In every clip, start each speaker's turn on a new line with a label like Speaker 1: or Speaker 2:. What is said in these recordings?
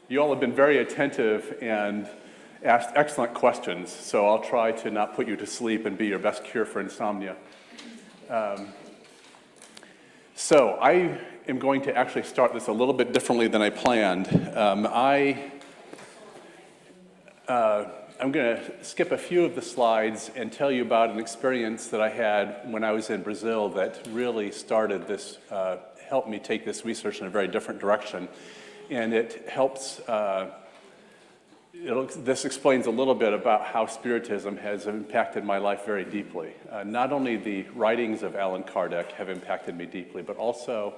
Speaker 1: You all have been very attentive and asked excellent questions, so I'll try to not put you to sleep and be your best cure for insomnia. So I am going to actually start this a little bit differently than I planned. I'm going to skip a few of the slides and tell you about an experience that I had when I was in Brazil that really started this, helped me take this research in a very different direction. And it helps, this explains a little bit about how Spiritism has impacted my life very deeply. Not only the writings of Allan Kardec have impacted me deeply, but also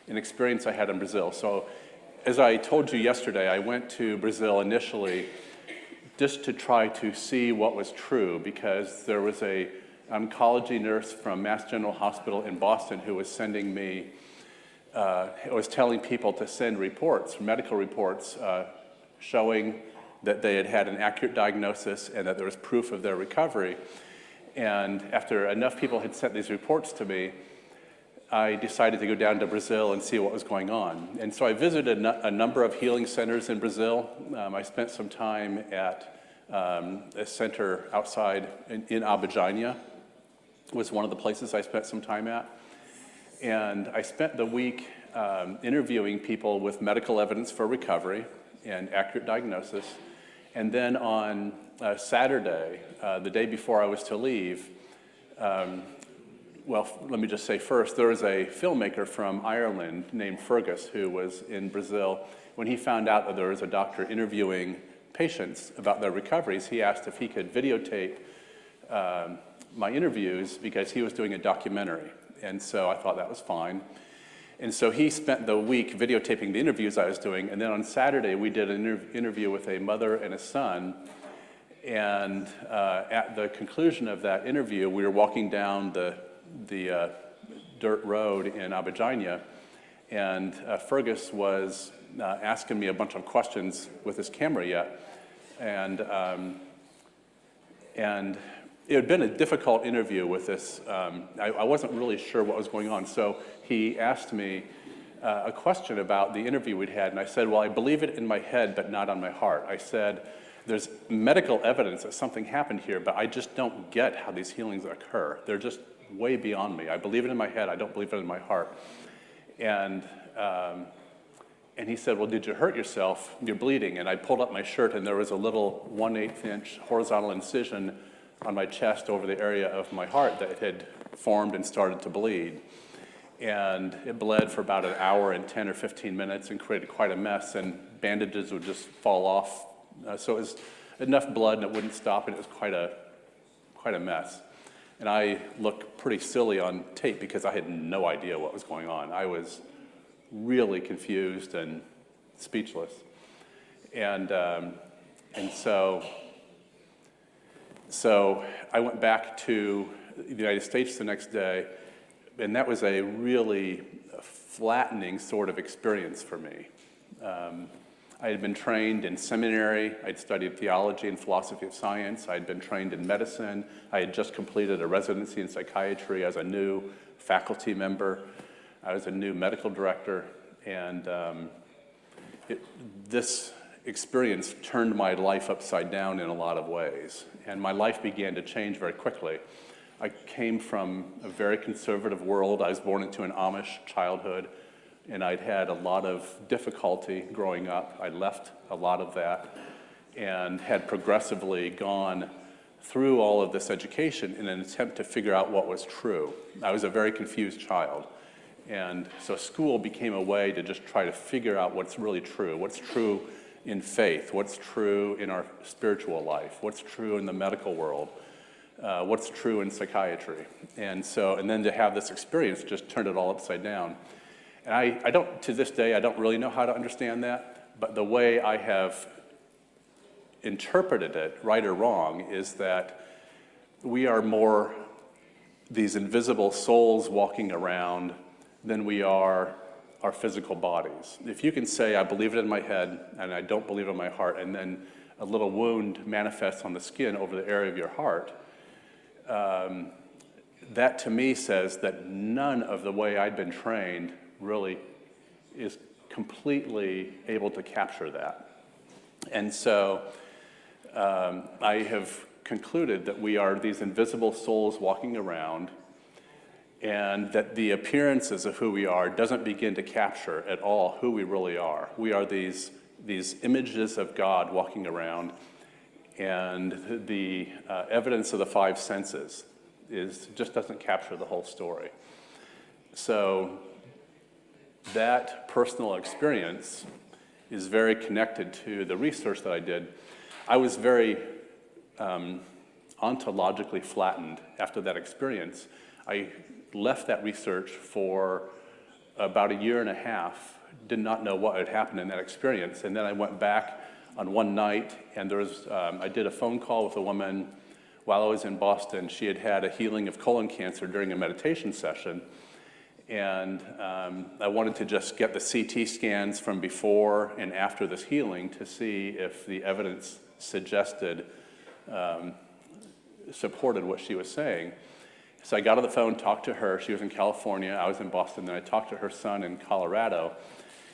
Speaker 1: an experience I had in Brazil. So as I told you yesterday, I went to Brazil initially just to try to see what was true, because there was an oncology nurse from Mass General Hospital in Boston who was sending me, was telling people to send reports, medical reports, showing that they had had an accurate diagnosis and that there was proof of their recovery. And after enough people had sent these reports to me, I decided to go down to Brazil and see what was going on. And so I visited a number of healing centers in Brazil. I spent some time at a center outside in Abadiânia, was one of the places I spent some time at. And I spent the week interviewing people with medical evidence for recovery and accurate diagnosis. And then on Saturday, the day before I was to leave, well, let me just say first, there was a filmmaker from Ireland named Fergus who was in Brazil. When he found out that there was a doctor interviewing patients about their recoveries, he asked if he could videotape my interviews because he was doing a documentary. And so I thought that was fine. And so he spent the week videotaping the interviews I was doing. And then on Saturday, we did an interview with a mother and a son. And at the conclusion of that interview, we were walking down the dirt road in Abadiânia, and Fergus was asking me a bunch of questions with his camera yet, and it had been a difficult interview with this. I wasn't really sure what was going on, so he asked me a question about the interview we'd had, and I said, well, I believe it in my head, but not on my heart. I said, there's medical evidence that something happened here, but I just don't get how these healings occur. They're just way beyond me. I believe it in my head, I don't believe it in my heart. And he said, well, did you hurt yourself? You're bleeding. And I pulled up my shirt, and there was a little 1/8 inch horizontal incision on my chest over the area of my heart that had formed and started to bleed. And it bled for about an hour and 10 or 15 minutes and created quite a mess, and bandages would just fall off. So it was enough blood and it wouldn't stop, and it was quite a mess. And I looked pretty silly on tape because I had no idea what was going on. I was really confused and speechless. And so I went back to the United States the next day, and that was a really flattening sort of experience for me. I had been trained in seminary. I'd studied theology and philosophy of science. I'd been trained in medicine. I had just completed a residency in psychiatry as a new faculty member. I was a new medical director, and this experience turned my life upside down in a lot of ways, and my life began to change very quickly. I came from a very conservative world. I was born into an Amish childhood, and I'd had a lot of difficulty growing up. I left a lot of that and had progressively gone through all of this education in an attempt to figure out what was true. I was a very confused child. And so school became a way to just try to figure out what's really true. What's true in faith? What's true in our spiritual life? What's true in the medical world? What's true in psychiatry? And then to have this experience just turned it all upside down. And I don't, to this day, I don't really know how to understand that, but the way I have interpreted it, right or wrong, is that we are more these invisible souls walking around than we are our physical bodies. If you can say, I believe it in my head and I don't believe it in my heart, and then a little wound manifests on the skin over the area of your heart, that to me says that none of the way I'd been trained really is completely able to capture that. And so I have concluded that we are these invisible souls walking around, and that the appearances of who we are doesn't begin to capture at all who we really are. We are these images of God walking around, and the evidence of the five senses just doesn't capture the whole story. So that personal experience is very connected to the research that I did. I was very ontologically flattened after that experience. I left that research for about a year and a half, did not know what had happened in that experience, and then I went back on one night, and I did a phone call with a woman while I was in Boston. She had had a healing of colon cancer during a meditation session, and I wanted to just get the CT scans from before and after this healing to see if the evidence supported what she was saying. So I got on the phone, talked to her. She was in California, I was in Boston, then I talked to her son in Colorado,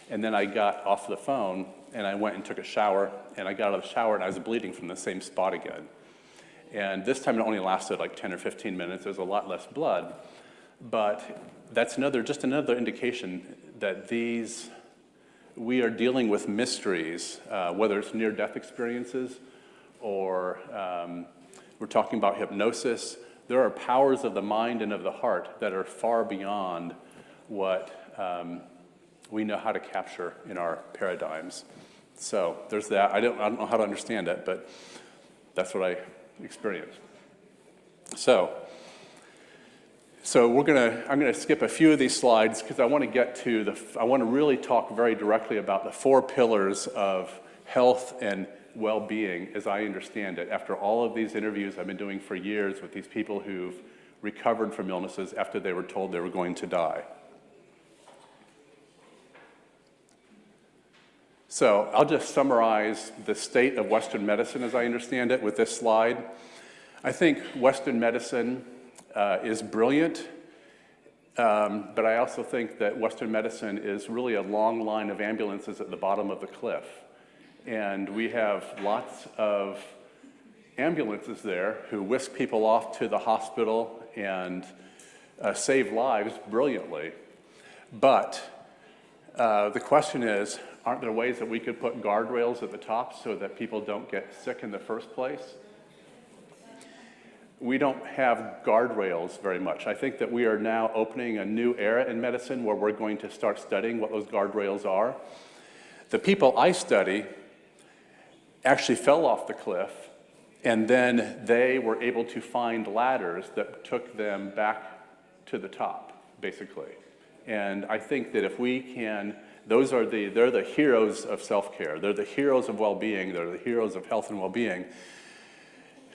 Speaker 1: and then I got off the phone and I went and took a shower, and I got out of the shower and I was bleeding from the same spot again. And this time it only lasted like 10 or 15 minutes. There was a lot less blood, but that's just another indication that we are dealing with mysteries, whether it's near-death experiences or we're talking about hypnosis. There are powers of the mind and of the heart that are far beyond what we know how to capture in our paradigms. So there's that. I don't know how to understand it, but that's what I experienced. So I'm gonna skip a few of these slides because I want to get to I want to really talk very directly about the four pillars of health and well-being as I understand it, after all of these interviews I've been doing for years with these people who've recovered from illnesses after they were told they were going to die. So I'll just summarize the state of Western medicine as I understand it with this slide. I think Western medicine is brilliant, but I also think that Western medicine is really a long line of ambulances at the bottom of the cliff. And we have lots of ambulances there who whisk people off to the hospital and save lives brilliantly. But the question is, aren't there ways that we could put guardrails at the top so that people don't get sick in the first place? We don't have guardrails very much. I think that we are now opening a new era in medicine where we're going to start studying what those guardrails are. The people I study actually fell off the cliff, and then they were able to find ladders that took them back to the top, basically. And I think that if we can, they're the heroes of self-care. They're the heroes of well-being. They're the heroes of health and well-being.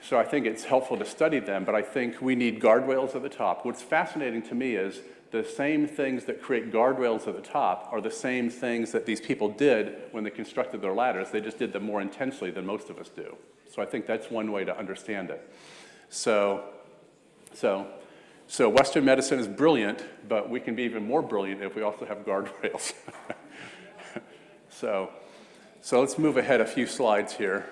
Speaker 1: So I think it's helpful to study them, but I think we need guardrails at the top. What's fascinating to me is the same things that create guardrails at the top are the same things that these people did when they constructed their ladders. They just did them more intensely than most of us do. So I think that's one way to understand it. So Western medicine is brilliant, but we can be even more brilliant if we also have guardrails. So let's move ahead a few slides here.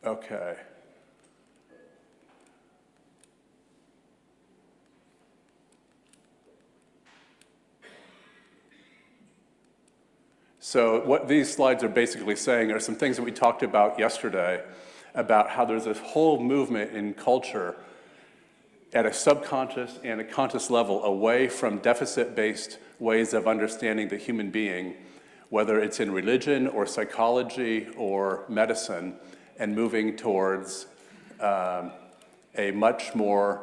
Speaker 1: Okay. So what these slides are basically saying are some things that we talked about yesterday about how there's this whole movement in culture at a subconscious and a conscious level away from deficit-based ways of understanding the human being, whether it's in religion or psychology or medicine, and moving towards a much more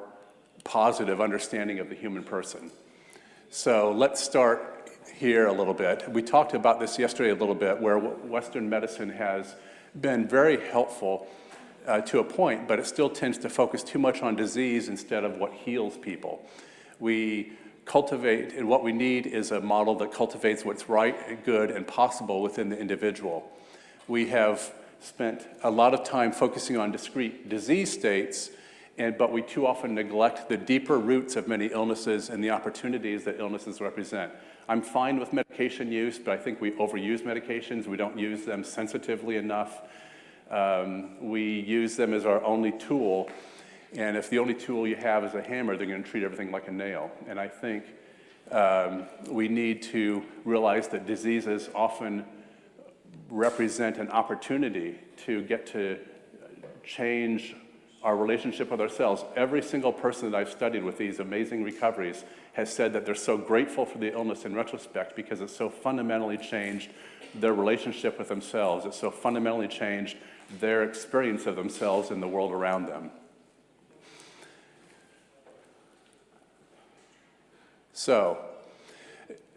Speaker 1: positive understanding of the human person. So let's start here a little bit. We talked about this yesterday a little bit, where Western medicine has been very helpful to a point, but it still tends to focus too much on disease instead of what heals people. We cultivate, and what we need is a model that cultivates what's right, good, and possible within the individual. We have spent a lot of time focusing on discrete disease states, but we too often neglect the deeper roots of many illnesses and the opportunities that illnesses represent. I'm fine with medication use, but I think we overuse medications. We don't use them sensitively enough. We use them as our only tool, and if the only tool you have is a hammer, they're going to treat everything like a nail. And I think we need to realize that diseases often represent an opportunity to get to change our relationship with ourselves. Every single person that I've studied with these amazing recoveries has said that they're so grateful for the illness in retrospect because it's so fundamentally changed their relationship with themselves. It's so fundamentally changed their experience of themselves in the world around them. So,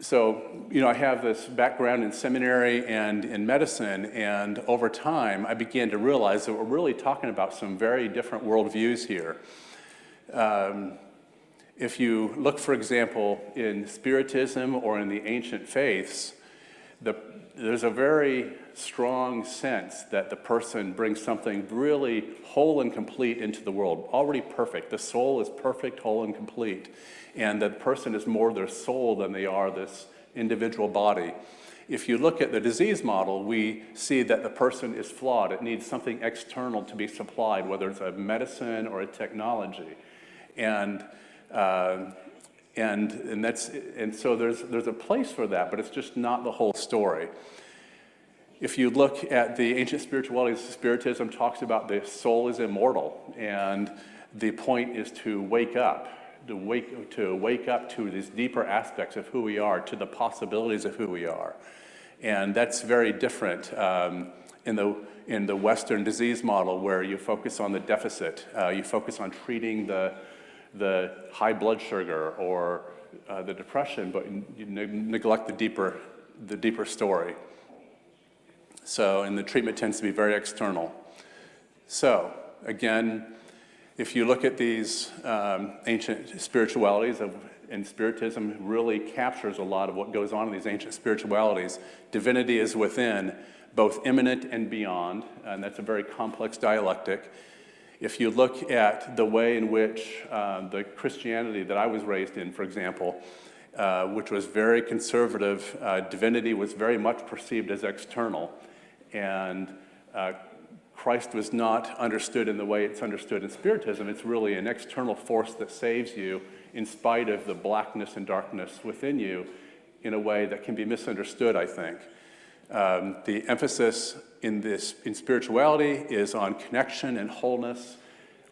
Speaker 1: I have this background in seminary and in medicine, and over time, I began to realize that we're really talking about some very different worldviews here. If you look, for example, in Spiritism or in the ancient faiths, there's a very strong sense that the person brings something really whole and complete into the world, already perfect. The soul is perfect, whole, and complete, and that the person is more their soul than they are this individual body. If you look at the disease model, we see that the person is flawed. It needs something external to be supplied, whether it's a medicine or a technology. And so there's a place for that, but it's just not the whole story. If you look at the ancient spiritualities, Spiritism talks about the soul is immortal, and the point is to wake up, to wake up to these deeper aspects of who we are, to the possibilities of who we are. And that's very different in the Western disease model, where you focus on the deficit, you focus on treating the high blood sugar or the depression, but you neglect the deeper story. So, and the treatment tends to be very external. So, again, if you look at these ancient spiritualities, and Spiritism really captures a lot of what goes on in these ancient spiritualities. Divinity is within, both immanent and beyond, and that's a very complex dialectic. If you look at the way in which the Christianity that I was raised in, for example, which was very conservative, divinity was very much perceived as external, and Christ was not understood in the way it's understood in Spiritism. It's really an external force that saves you in spite of the blackness and darkness within you in a way that can be misunderstood, I think. The emphasis in spirituality is on connection and wholeness,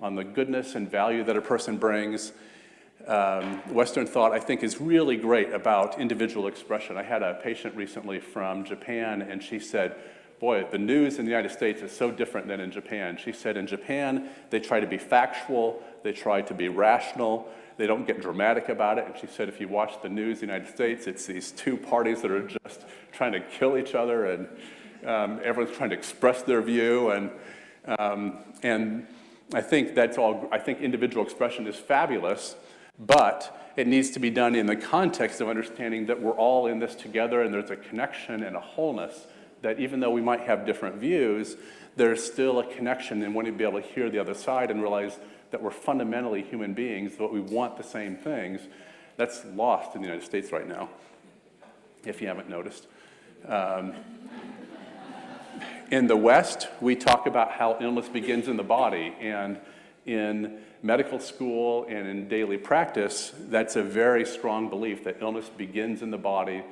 Speaker 1: on the goodness and value that a person brings. Western thought, I think, is really great about individual expression. I had a patient recently from Japan, and she said, boy, the news in the United States is so different than in Japan. She said in Japan, they try to be factual, they try to be rational, they don't get dramatic about it. And she said if you watch the news in the United States, it's these two parties that are just trying to kill each other, and everyone's trying to express their view. And I think that's all. I think individual expression is fabulous, but it needs to be done in the context of understanding that we're all in this together, and there's a connection and a wholeness that even though we might have different views, there's still a connection, and wanting to be able to hear the other side and realize that we're fundamentally human beings, but we want the same things. That's lost in the United States right now, if you haven't noticed. In the West, we talk about how illness begins in the body, and in medical school and in daily practice, that's a very strong belief that illness begins in the body,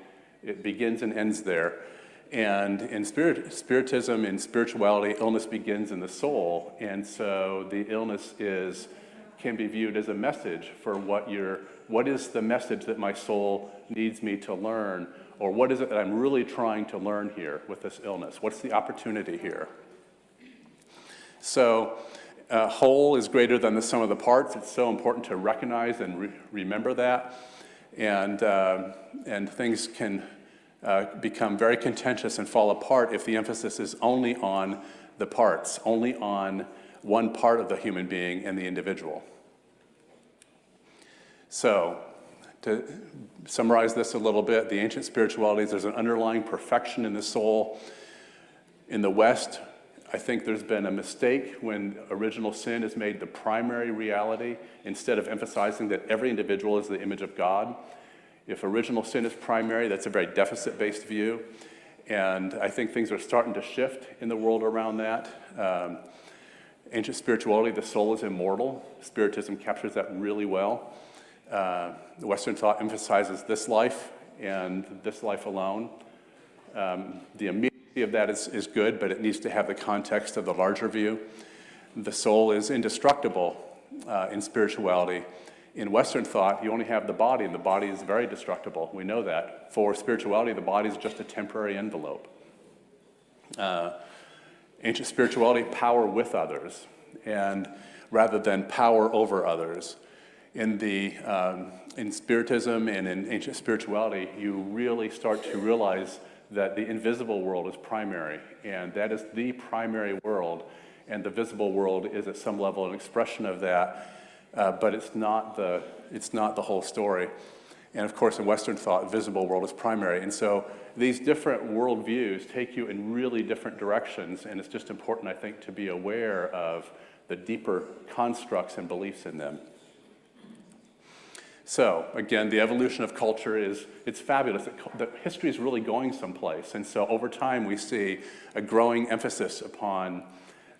Speaker 1: it begins and ends there. And in Spiritism, in spirituality, illness begins in the soul, and so the illness can be viewed as a message for what is the message that my soul needs me to learn, or what is it that I'm really trying to learn here with this illness? What's the opportunity here? So, whole is greater than the sum of the parts. It's so important to recognize and remember that, and things can become very contentious and fall apart if the emphasis is only on the parts, only on one part of the human being and the individual. So, To summarize this a little bit, the ancient spiritualities, there's an underlying perfection in the soul. In the West, I think there's been a mistake when original sin is made the primary reality instead of emphasizing that every individual is the image of God. If original sin is primary, that's a very deficit-based view. And I think things are starting to shift in the world around that. Ancient spirituality, the soul is immortal. Spiritism captures that really well. Western thought emphasizes this life and this life alone. The immediacy of that is good, but it needs to have the context of the larger view. The soul is indestructible in spirituality. In Western thought, you only have the body, and the body is very destructible. We know that. For spirituality, the body is just a temporary envelope. Ancient spirituality, power with others, and rather than power over others. In Spiritism and in ancient spirituality, you really start to realize that the invisible world is primary, and that is the primary world, and the visible world is at some level an expression of that, but it's not the whole story. And of course, in Western thought, visible world is primary, and so these different worldviews take you in really different directions, and it's just important, I think, to be aware of the deeper constructs and beliefs in them. So, again, the evolution of culture it's fabulous. The history is really going someplace. And so over time, we see a growing emphasis upon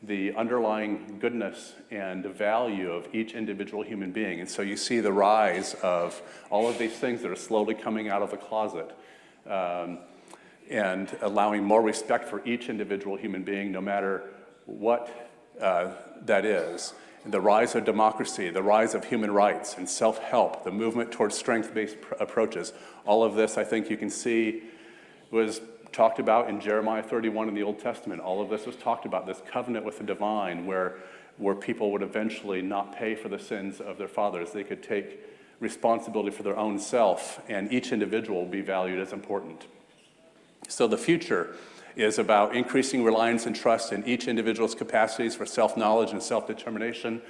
Speaker 1: the underlying goodness and value of each individual human being. And so you see the rise of all of these things that are slowly coming out of the closet and allowing more respect for each individual human being, no matter what that is. The rise of democracy, the rise of human rights and self-help, the movement towards strength-based approaches. All of this, I think you can see, was talked about in Jeremiah 31 in the Old Testament. All of this was talked about, this covenant with the divine, where people would eventually not pay for the sins of their fathers. They could take responsibility for their own self, and each individual will be valued as important. So the future is about increasing reliance and trust in each individual's capacities for self-knowledge and self-determination.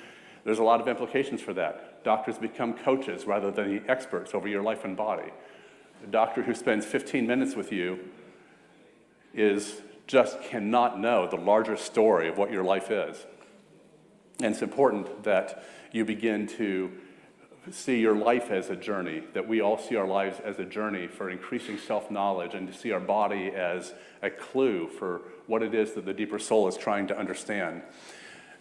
Speaker 1: There's a lot of implications for that. Doctors become coaches rather than the experts over your life and body. A doctor who spends 15 minutes with you just cannot know the larger story of what your life is. And it's important that you begin to see your life as a journey, that we all see our lives as a journey for increasing self-knowledge, and to see our body as a clue for what it is that the deeper soul is trying to understand.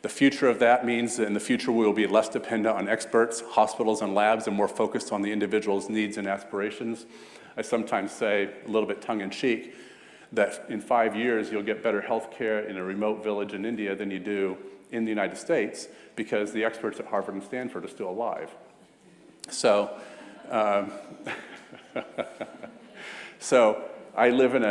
Speaker 1: The future of that means that in the future we will be less dependent on experts, hospitals, and labs, and more focused on the individual's needs and aspirations. I sometimes say, a little bit tongue-in-cheek, that in 5 years you'll get better health care in a remote village in India than you do in the United States, because the experts at Harvard and Stanford are still alive. So, I live in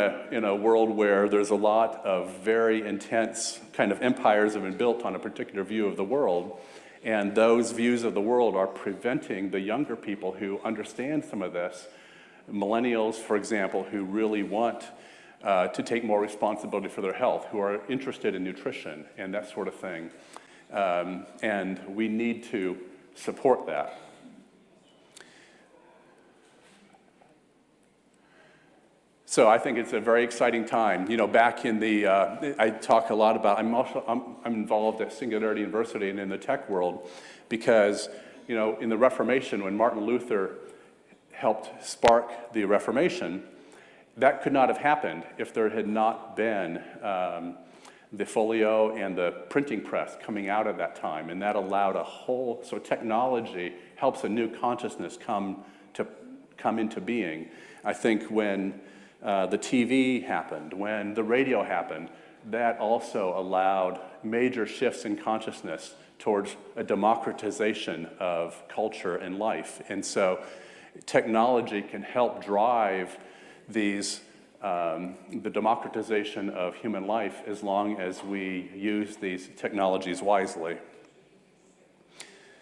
Speaker 1: a world where there's a lot of very intense kind of empires have been built on a particular view of the world, and those views of the world are preventing the younger people who understand some of this, millennials, for example, who really want to take more responsibility for their health, who are interested in nutrition and that sort of thing, and we need to support that. So I think it's a very exciting time. You know, back in the, I talk a lot about, I'm involved at Singularity University and in the tech world because, you know, in the Reformation, when Martin Luther helped spark the Reformation, that could not have happened if there had not been the folio and the printing press coming out at that time. And that allowed so technology helps a new consciousness come into being. I think when the TV happened, when the radio happened, that also allowed major shifts in consciousness towards a democratization of culture and life. And so technology can help drive these, the democratization of human life as long as we use these technologies wisely.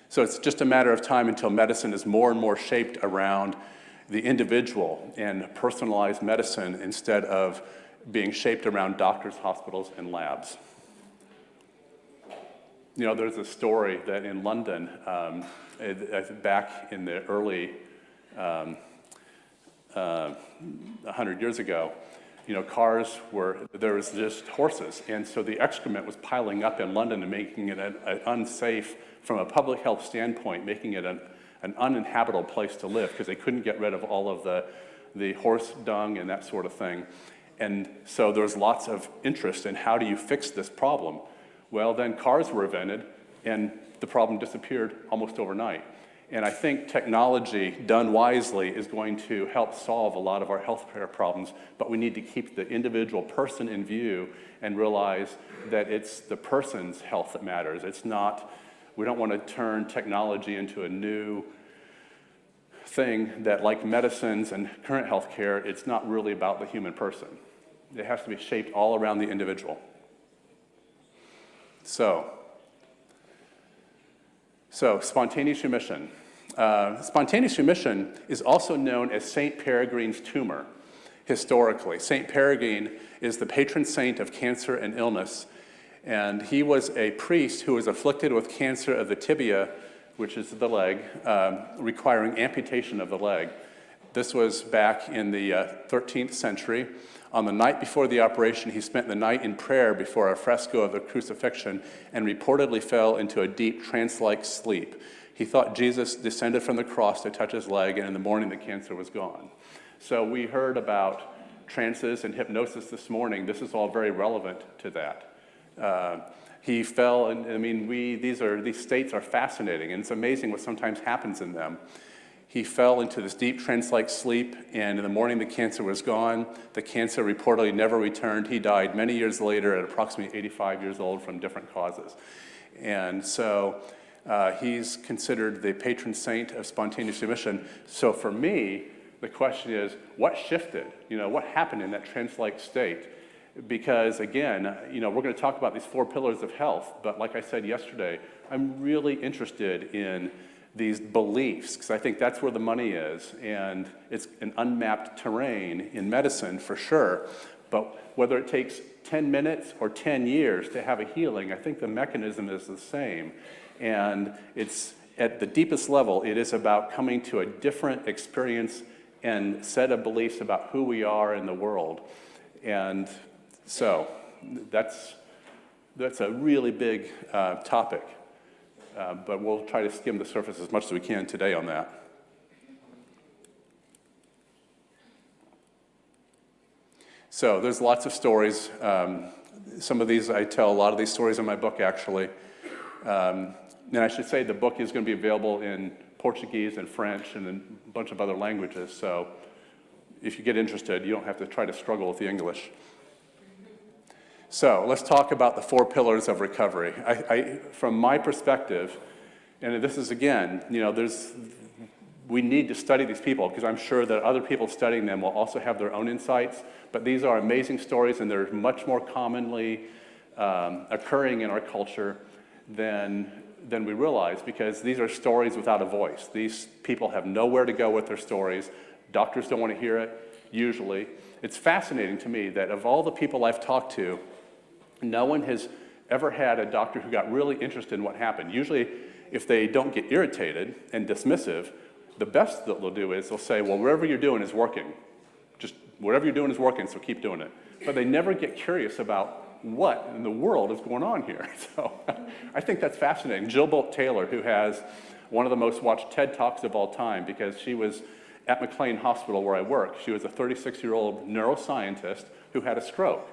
Speaker 1: So it's just a matter of time until medicine is more and more shaped around the individual and personalized medicine instead of being shaped around doctors, hospitals, and labs. You know, there's a story that in London, back in the early 100 years ago, there was just horses. And so the excrement was piling up in London and making it unsafe from a public health standpoint, making it an uninhabitable place to live because they couldn't get rid of all of the horse dung and that sort of thing. And so there was lots of interest in how do you fix this problem? Well, then cars were invented and the problem disappeared almost overnight. And I think technology done wisely is going to help solve a lot of our healthcare problems, but we need to keep the individual person in view and realize that it's the person's health that matters. It's not, we don't want to turn technology into a new thing that, like medicines and current healthcare, it's not really about the human person. It has to be shaped all around the individual. So spontaneous remission. Spontaneous remission is also known as St. Peregrine's tumor, historically. St. Peregrine is the patron saint of cancer and illness, and he was a priest who was afflicted with cancer of the tibia, which is the leg, requiring amputation of the leg. This was back in the 13th century. On the night before the operation, he spent the night in prayer before a fresco of the crucifixion and reportedly fell into a deep trance-like sleep. He thought Jesus descended from the cross to touch his leg, and in the morning the cancer was gone. So we heard about trances and hypnosis this morning. This is all very relevant to that. He fell, and I mean, these states are fascinating, and it's amazing what sometimes happens in them. He fell into this deep trance-like sleep, and in the morning the cancer was gone. The cancer reportedly never returned. He died many years later at approximately 85 years old from different causes. And so he's considered the patron saint of spontaneous remission. So for me, the question is, what shifted? What happened in that trance-like state? Because again, we're going to talk about these 4 pillars of health, but like I said yesterday, I'm really interested in these beliefs, because I think that's where the money is, and it's an unmapped terrain in medicine for sure, but whether it takes 10 minutes or 10 years to have a healing, I think the mechanism is the same, and it's at the deepest level, it is about coming to a different experience and set of beliefs about who we are in the world. And so that's a really big topic. But we'll try to skim the surface as much as we can today on that. So there's lots of stories. Some of these, I tell a lot of these stories in my book, actually. And I should say the book is going to be available in Portuguese and French and in a bunch of other languages. So if you get interested, you don't have to try to struggle with the English. So let's talk about the 4 pillars of recovery. From my perspective, and this is again, we need to study these people because I'm sure that other people studying them will also have their own insights, but these are amazing stories and they're much more commonly occurring in our culture than we realize, because these are stories without a voice. These people have nowhere to go with their stories. Doctors don't want to hear it, usually. It's fascinating to me that of all the people I've talked to, no one has ever had a doctor who got really interested in what happened. Usually, if they don't get irritated and dismissive, the best that they'll do is they'll say, well, whatever you're doing is working. Just whatever you're doing is working, so keep doing it. But they never get curious about what in the world is going on here. So I think that's fascinating. Jill Bolt Taylor, who has one of the most watched TED Talks of all time, because she was at McLean Hospital where I work. She was a 36-year-old neuroscientist who had a stroke.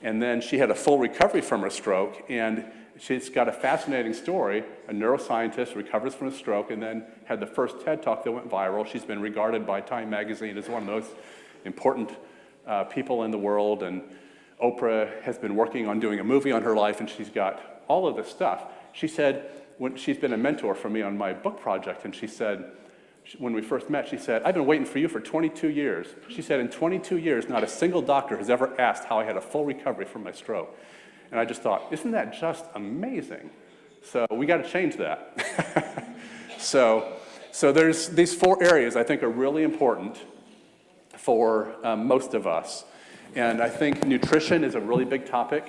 Speaker 1: And then she had a full recovery from her stroke, and she's got a fascinating story. A neuroscientist recovers from a stroke and then had the first TED Talk that went viral. She's been regarded by Time magazine as one of the most important people in the world, and Oprah has been working on doing a movie on her life, and she's got all of this stuff. She said, when she's been a mentor for me on my book project, and she said, when we first met, she said, I've been waiting for you for 22 years. She said, in 22 years, not a single doctor has ever asked how I had a full recovery from my stroke. And I just thought, isn't that just amazing? So we got to change that. So there's these 4 areas I think are really important for most of us. And I think nutrition is a really big topic.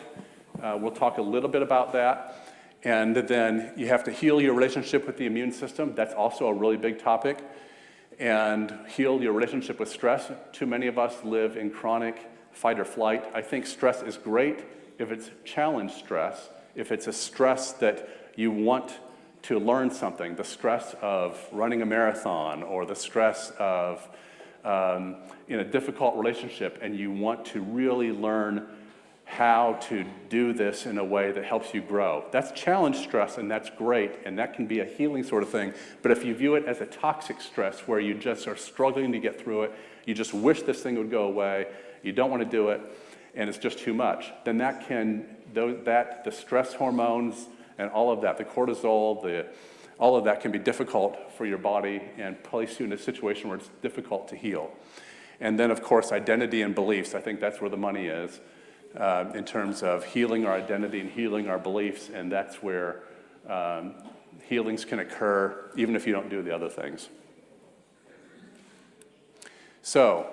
Speaker 1: We'll talk a little bit about that. And then you have to heal your relationship with the immune system. That's also a really big topic. and heal your relationship with stress. Too many of us live in chronic fight or flight. I think stress is great if it's challenge stress, if it's a stress that you want to learn something, the stress of running a marathon or the stress of in a difficult relationship, and you want to really learn how to do this in a way that helps you grow. That's challenge stress, and that's great, and that can be a healing sort of thing. But if you view it as a toxic stress where you just are struggling to get through it, you just wish this thing would go away, you don't want to do it, and it's just too much, then the stress hormones and all of that, the cortisol, all of that can be difficult for your body and place you in a situation where it's difficult to heal. And then, of course, identity and beliefs. I think that's where the money is in terms of healing our identity and healing our beliefs, and that's where healings can occur even if you don't do the other things. So,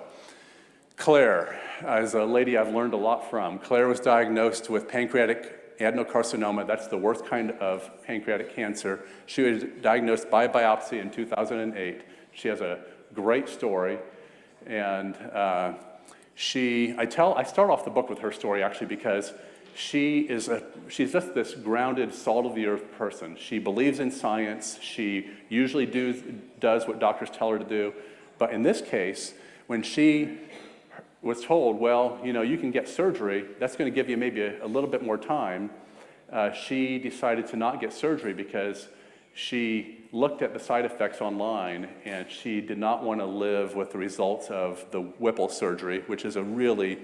Speaker 1: Claire is a lady I've learned a lot from. Claire was diagnosed with pancreatic adenocarcinoma. That's the worst kind of pancreatic cancer. She was diagnosed by biopsy in 2008. She has a great story, and I start off the book with her story actually because she's just this grounded, salt of the earth person. She believes in science. She usually does what doctors tell her to do, but in this case, when she was told, well, you can get surgery, that's going to give you maybe a little bit more time, she decided to not get surgery because she looked at the side effects online and she did not want to live with the results of the Whipple surgery, which is a really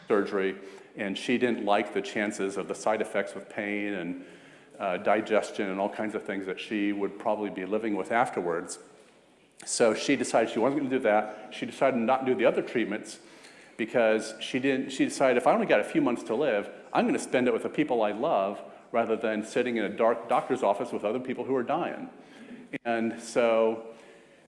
Speaker 1: surgery, and she didn't like the chances of the side effects with pain and digestion and all kinds of things that she would probably be living with afterwards. So she decided she wasn't going to do that. She decided not to do the other treatments because she decided if I only got a few months to live, I'm going to spend it with the people I love rather than sitting in a dark doctor's office with other people who are dying. And so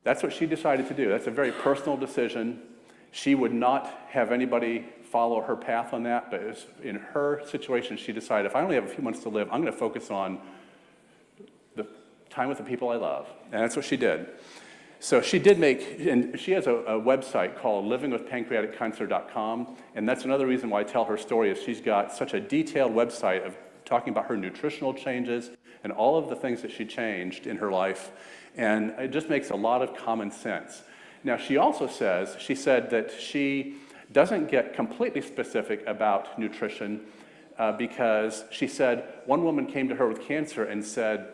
Speaker 1: that's what she decided to do. That's a very personal decision. She would not have anybody follow her path on that, but in her situation, she decided if I only have a few months to live, I'm going to focus on the time with the people I love. And that's what she did. So she did and she has a website called livingwithpancreaticcancer.com, and that's another reason why I tell her story is she's got such a detailed website of talking about her nutritional changes and all of the things that she changed in her life, and it just makes a lot of common sense. Now, she also said that she doesn't get completely specific about nutrition because she said one woman came to her with cancer and said,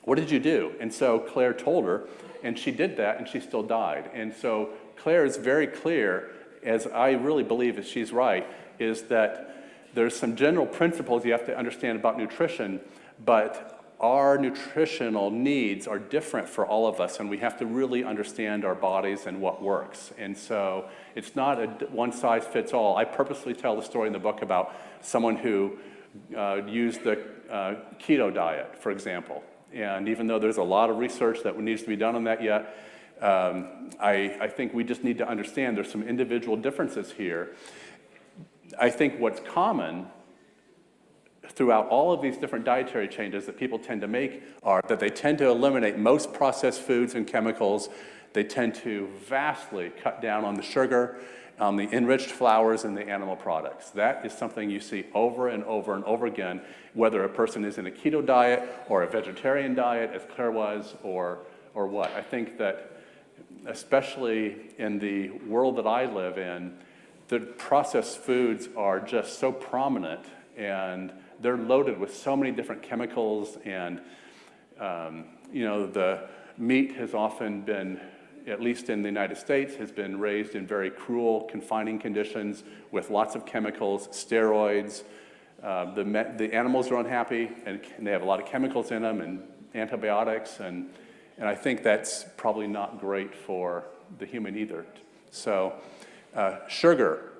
Speaker 1: "What did you do?" And so Claire told her, and she did that, and she still died. And so Claire is very clear, as I really believe that she's right, is that there's some general principles you have to understand about nutrition, but our nutritional needs are different for all of us, and we have to really understand our bodies and what works. And so it's not a one-size-fits-all. I purposely tell the story in the book about someone who used the keto diet, for example. And even though there's a lot of research that needs to be done on that yet, I think we just need to understand there's some individual differences here. I think what's common throughout all of these different dietary changes that people tend to make are that they tend to eliminate most processed foods and chemicals. They tend to vastly cut down on the sugar, on the enriched flours, and the animal products. That is something you see over and over and over again, whether a person is in a keto diet or a vegetarian diet, as Claire was, or what. I think that, especially in the world that I live in, the processed foods are just so prominent, and they're loaded with so many different chemicals, and the meat has often been, at least in the United States, has been raised in very cruel, confining conditions with lots of chemicals, steroids. The animals are unhappy, and they have a lot of chemicals in them and antibiotics, and I think that's probably not great for the human either. So, sugar.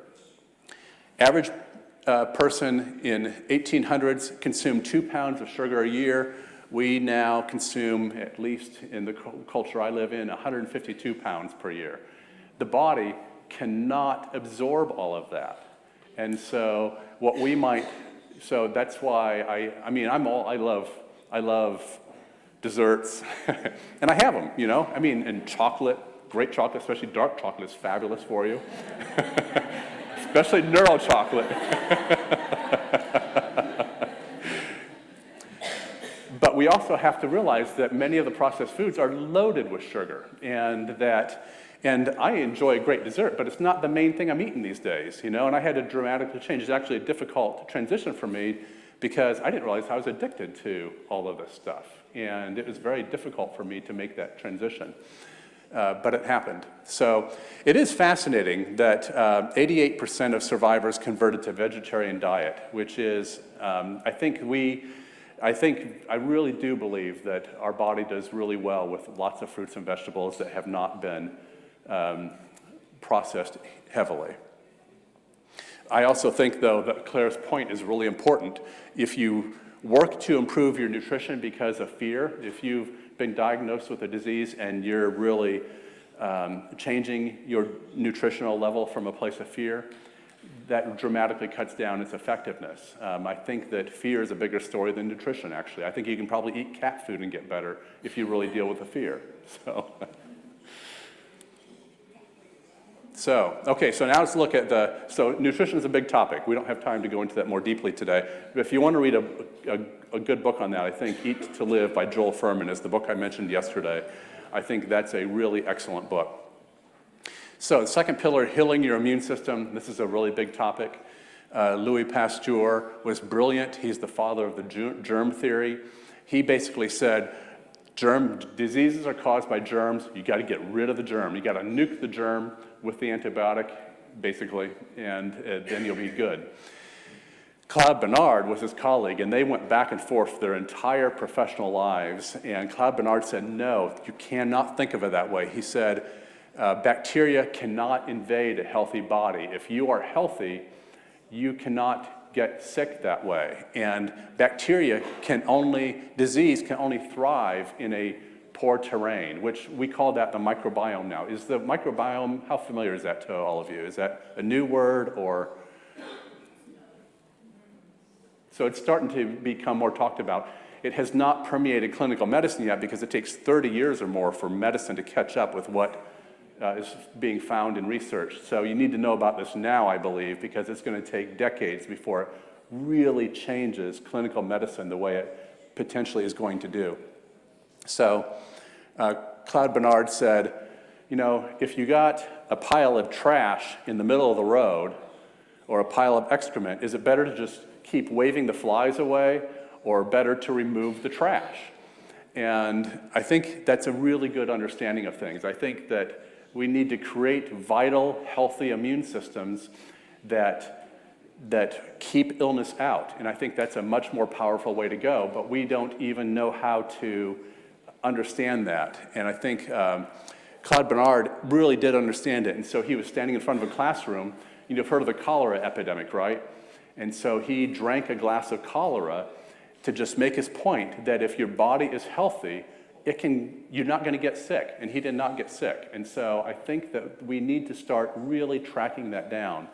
Speaker 1: Average person in 1800s consumed 2 pounds of sugar a year. We now consume, at least in the culture I live in, 152 pounds per year. The body cannot absorb all of that. And so so that's why I love desserts, and I have them, you know? I mean, and chocolate, great chocolate, especially dark chocolate is fabulous for you. Especially neural chocolate. But we also have to realize that many of the processed foods are loaded with sugar, and I enjoy a great dessert, but it's not the main thing I'm eating these days, you know, and I had to dramatically change. It's actually a difficult transition for me because I didn't realize I was addicted to all of this stuff, and it was very difficult for me to make that transition. But it happened. So it is fascinating that 88% of survivors converted to vegetarian diet, which is, I really do believe that our body does really well with lots of fruits and vegetables that have not been processed heavily. I also think, though, that Claire's point is really important. If you work to improve your nutrition because of fear, if you've been diagnosed with a disease and you're really changing your nutritional level from a place of fear, that dramatically cuts down its effectiveness. I think that fear is a bigger story than nutrition, actually. I think you can probably eat cat food and get better if you really deal with the fear. So now let's look at so nutrition is a big topic. We don't have time to go into that more deeply today. But if you want to read a good book on that, I think Eat to Live by Joel Fuhrman is the book I mentioned yesterday. I think that's a really excellent book. So the second pillar, healing your immune system. This is a really big topic. Louis Pasteur was brilliant. He's the father of the germ theory. He basically said, diseases are caused by germs. You got to get rid of the germ. You got to nuke the germ with the antibiotic, basically, and then you'll be good. Claude Bernard was his colleague, and they went back and forth their entire professional lives. And Claude Bernard said, no, you cannot think of it that way. He said, bacteria cannot invade a healthy body. If you are healthy, you cannot get sick that way. And disease can only thrive in a poor terrain, which we call that the microbiome now. Is the microbiome, how familiar is that to all of you? Is that a new word or? So it's starting to become more talked about. It has not permeated clinical medicine yet because it takes 30 years or more for medicine to catch up with what is being found in research. So you need to know about this now, I believe, because it's going to take decades before it really changes clinical medicine the way it potentially is going to do. So Claude Bernard said, you know, if you got a pile of trash in the middle of the road or a pile of excrement, is it better to just keep waving the flies away or better to remove the trash? And I think that's a really good understanding of things. I think that we need to create vital, healthy immune systems that keep illness out. And I think that's a much more powerful way to go, but we don't even know how to understand that. And I think Claude Bernard really did understand it. And so he was standing in front of a classroom. You've heard of the cholera epidemic, right? And so he drank a glass of cholera to just make his point that if your body is healthy, you're not going to get sick, and he did not get sick. And so I think that we need to start really tracking that down.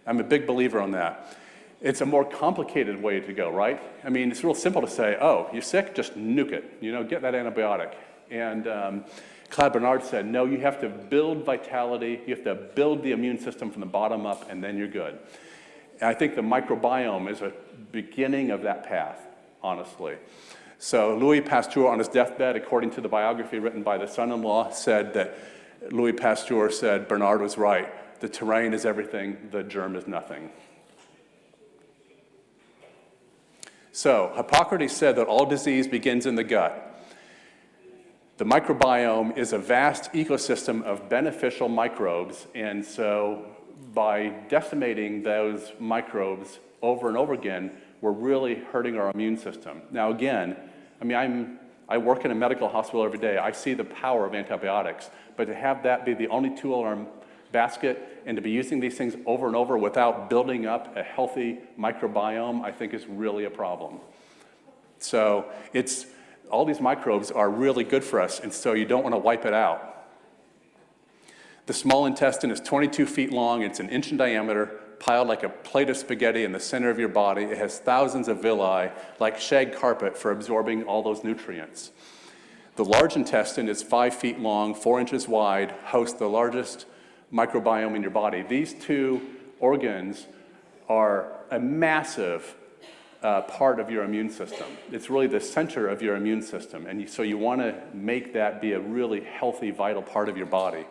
Speaker 1: I'm a big believer on that. It's a more complicated way to go, right? I mean, it's real simple to say, oh, you're sick, just nuke it, you know, get that antibiotic. And Claude Bernard said, no, you have to build vitality, you have to build the immune system from the bottom up, and then you're good. And I think the microbiome is a beginning of that path, honestly. So Louis Pasteur on his deathbed, according to the biography written by the son-in-law, said that Louis Pasteur said Bernard was right. The terrain is everything, the germ is nothing. So Hippocrates said that all disease begins in the gut. The microbiome is a vast ecosystem of beneficial microbes, and so by decimating those microbes over and over again, we're really hurting our immune system. Now again, I mean, I work in a medical hospital every day. I see the power of antibiotics, but to have that be the only tool in our basket and to be using these things over and over without building up a healthy microbiome, I think is really a problem. So all these microbes are really good for us, and so you don't want to wipe it out. The small intestine is 22 feet long, it's an inch in diameter, piled like a plate of spaghetti in the center of your body. It has thousands of villi, like shag carpet, for absorbing all those nutrients. The large intestine is 5 feet long, 4 inches wide, hosts the largest microbiome in your body. These two organs are a massive part of your immune system. It's really the center of your immune system, and so you want to make that be a really healthy, vital part of your body.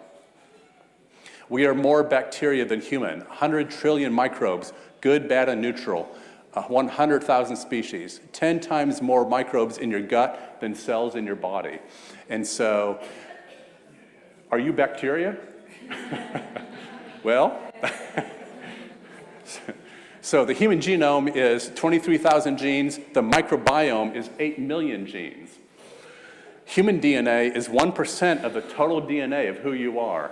Speaker 1: We are more bacteria than human, 100 trillion microbes, good, bad, and neutral, 100,000 species, 10 times more microbes in your gut than cells in your body. And so, are you bacteria? Well, so the human genome is 23,000 genes. The microbiome is 8 million genes. Human DNA is 1% of the total DNA of who you are.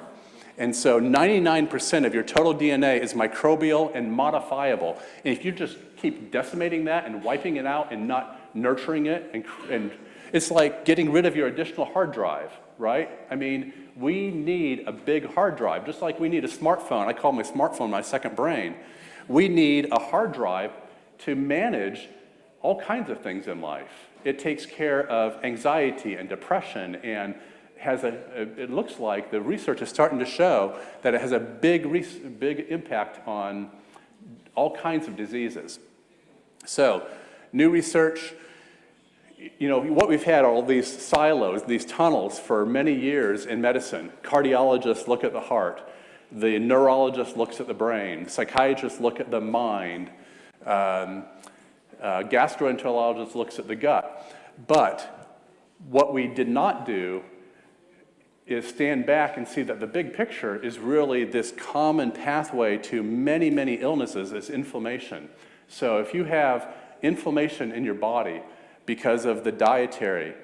Speaker 1: And so 99% of your total DNA is microbial and modifiable. And if you just keep decimating that and wiping it out and not nurturing it, and it's like getting rid of your additional hard drive, right? I mean, we need a big hard drive, just like we need a smartphone. I call my smartphone my second brain. We need a hard drive to manage all kinds of things in life. It takes care of anxiety and depression, and it looks like the research is starting to show that it has a big impact on all kinds of diseases. So, new research, you know, what we've had are all these silos, these tunnels for many years in medicine. Cardiologists look at the heart. The neurologist looks at the brain. Psychiatrists look at the mind. Gastroenterologist looks at the gut. But what we did not do is stand back and see that the big picture is really this common pathway to many, many illnesses is inflammation. So if you have inflammation in your body because of the dietary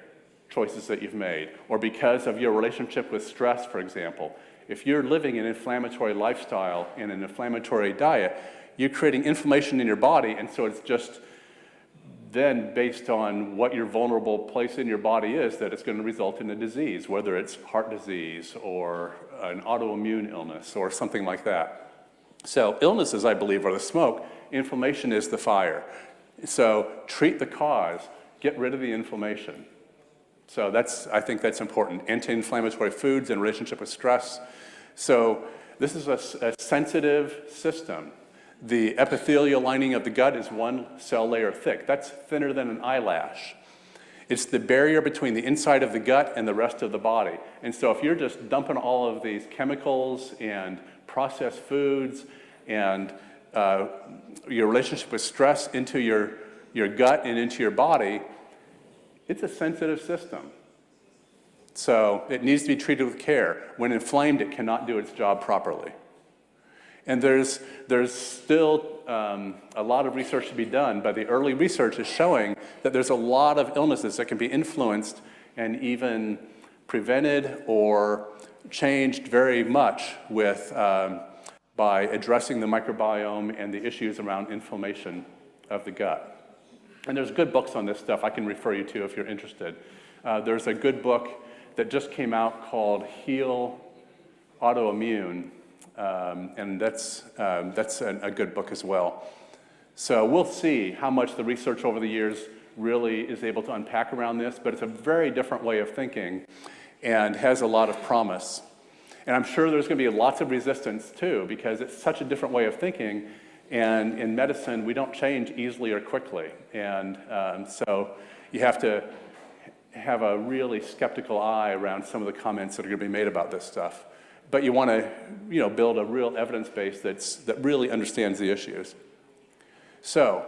Speaker 1: choices that you've made, or because of your relationship with stress, for example, if you're living an inflammatory lifestyle and an inflammatory diet, you're creating inflammation in your body, and so it's just then based on what your vulnerable place in your body is that it's going to result in a disease, whether it's heart disease or an autoimmune illness or something like that. So illnesses, I believe, are the smoke. Inflammation is the fire. So treat the cause, get rid of the inflammation. So I think that's important. Anti-inflammatory foods in relationship with stress. So this is a sensitive system. The epithelial lining of the gut is 1 cell layer thick. That's thinner than an eyelash. It's the barrier between the inside of the gut and the rest of the body. And so if you're just dumping all of these chemicals and processed foods and your relationship with stress into your gut and into your body, it's a sensitive system. So it needs to be treated with care. When inflamed, it cannot do its job properly. And there's still a lot of research to be done, but the early research is showing that there's a lot of illnesses that can be influenced and even prevented or changed very much with by addressing the microbiome and the issues around inflammation of the gut. And there's good books on this stuff I can refer you to if you're interested. There's a good book that just came out called Heal Autoimmune. And that's a good book as well. So we'll see how much the research over the years really is able to unpack around this, but it's a very different way of thinking and has a lot of promise. And I'm sure there's going to be lots of resistance too, because it's such a different way of thinking, and in medicine we don't change easily or quickly. And so you have to have a really skeptical eye around some of the comments that are going to be made about this stuff. But you want to, build a real evidence base that really understands the issues. So,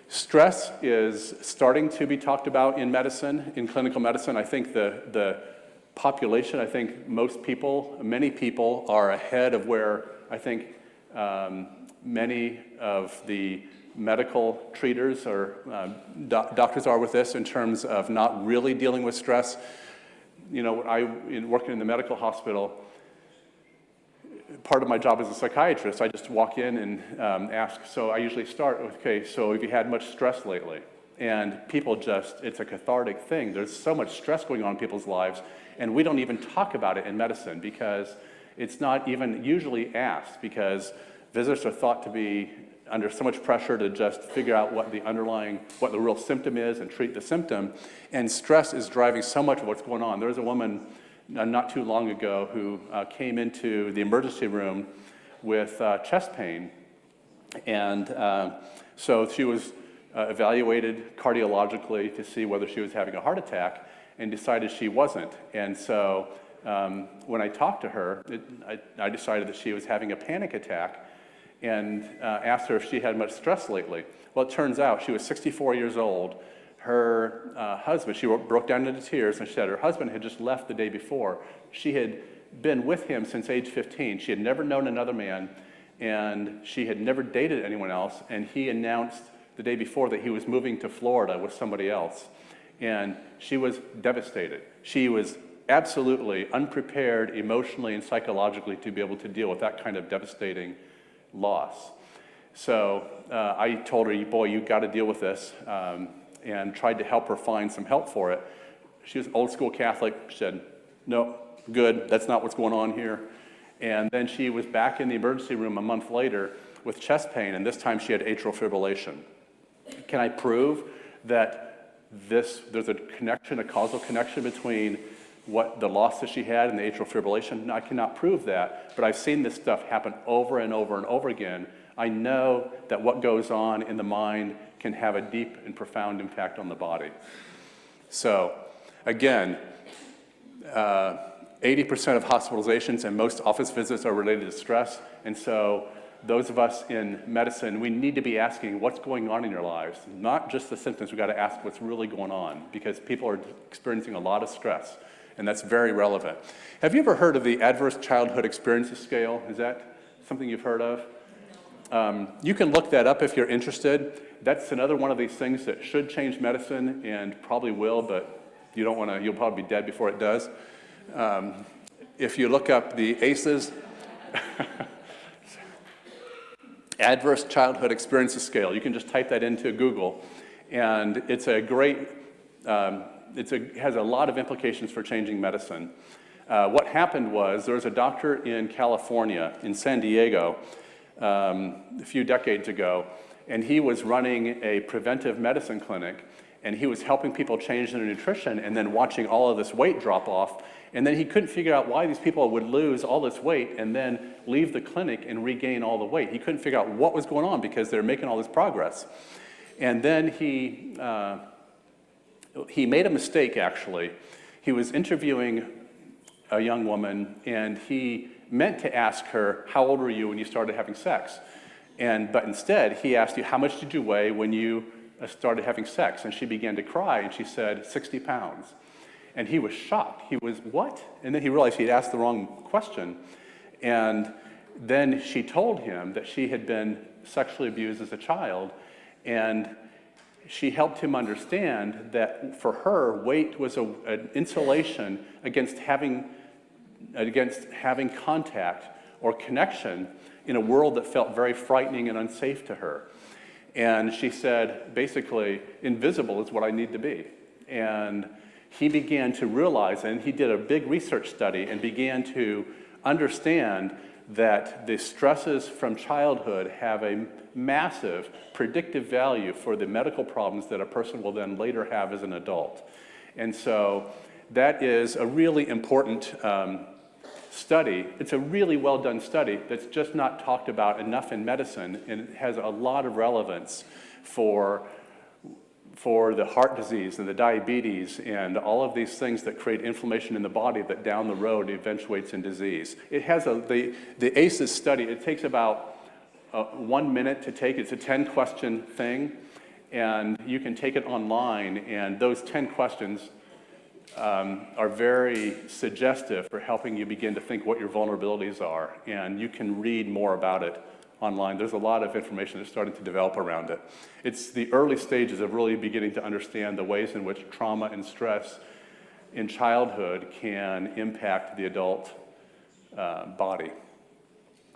Speaker 1: stress is starting to be talked about in medicine, in clinical medicine. I think the population, many people are ahead of where I think many of the medical treaters or doctors are with this in terms of not really dealing with stress. Working in the medical hospital, part of my job as a psychiatrist, I just walk in and ask, so I usually start with, okay, so have you had much stress lately? And people it's a cathartic thing. There's so much stress going on in people's lives, and we don't even talk about it in medicine because it's not even usually asked, because Visitors are thought to be under so much pressure to just figure out what the real symptom is and treat the symptom. And stress is driving so much of what's going on. There was a woman not too long ago who came into the emergency room with chest pain. And so she was evaluated cardiologically to see whether she was having a heart attack and decided she wasn't. And so when I talked to her, I decided that she was having a panic attack and asked her if she had much stress lately. Well, it turns out she was 64 years old. Her husband, she broke down into tears, and she said her husband had just left the day before. She had been with him since age 15. She had never known another man, and she had never dated anyone else, and he announced the day before that he was moving to Florida with somebody else. And she was devastated. She was absolutely unprepared emotionally and psychologically to be able to deal with that kind of devastating loss. So I told her, boy, you've got to deal with this, and tried to help her find some help for it. She was old school Catholic. She said, no, good, that's not what's going on here. And then she was back in the emergency room a month later with chest pain, and this time she had atrial fibrillation. Can I prove that there's a connection, a causal connection between what the loss that she had and the atrial fibrillation? No, I cannot prove that, but I've seen this stuff happen over and over and over again. I know that what goes on in the mind can have a deep and profound impact on the body. So, again, 80% of hospitalizations and most office visits are related to stress, and so those of us in medicine, we need to be asking what's going on in your lives, not just the symptoms. We've got to ask what's really going on, because people are experiencing a lot of stress, and that's very relevant. Have you ever heard of the Adverse Childhood Experiences Scale? Is that something you've heard of? You can look that up if you're interested. That's another one of these things that should change medicine and probably will, but you don't want to, you'll probably be dead before it does. If you look up the ACEs, Adverse Childhood Experiences Scale, you can just type that into Google, and it's a great, has a lot of implications for changing medicine. What happened was there was a doctor in California, in San Diego, a few decades ago, and he was running a preventive medicine clinic, and he was helping people change their nutrition and then watching all of this weight drop off. And then he couldn't figure out why these people would lose all this weight and then leave the clinic and regain all the weight. He couldn't figure out what was going on because they were making all this progress. And then he made a mistake, actually. He was interviewing a young woman, and he meant to ask her, how old were you when you started having sex? But instead, he asked you, how much did you weigh when you started having sex? And she began to cry, and she said, 60 pounds. And he was shocked. He was, what? And then he realized he'd asked the wrong question. And then she told him that she had been sexually abused as a child, and she helped him understand that for her, weight was an insulation against having contact or connection in a world that felt very frightening and unsafe to her. And she said, basically, invisible is what I need to be. And he began to realize, and he did a big research study and began to understand that the stresses from childhood have a massive predictive value for the medical problems that a person will then later have as an adult. And so that is a really important study. It's a really well done study that's just not talked about enough in medicine, and it has a lot of relevance for the heart disease and the diabetes and all of these things that create inflammation in the body that down the road eventuates in disease. It has the ACEs study, it takes about 1 minute to take. It's a 10-question thing, and you can take it online, and those 10 questions are very suggestive for helping you begin to think what your vulnerabilities are, and you can read more about it online. There's a lot of information that's starting to develop around it. It's the early stages of really beginning to understand the ways in which trauma and stress in childhood can impact the adult body.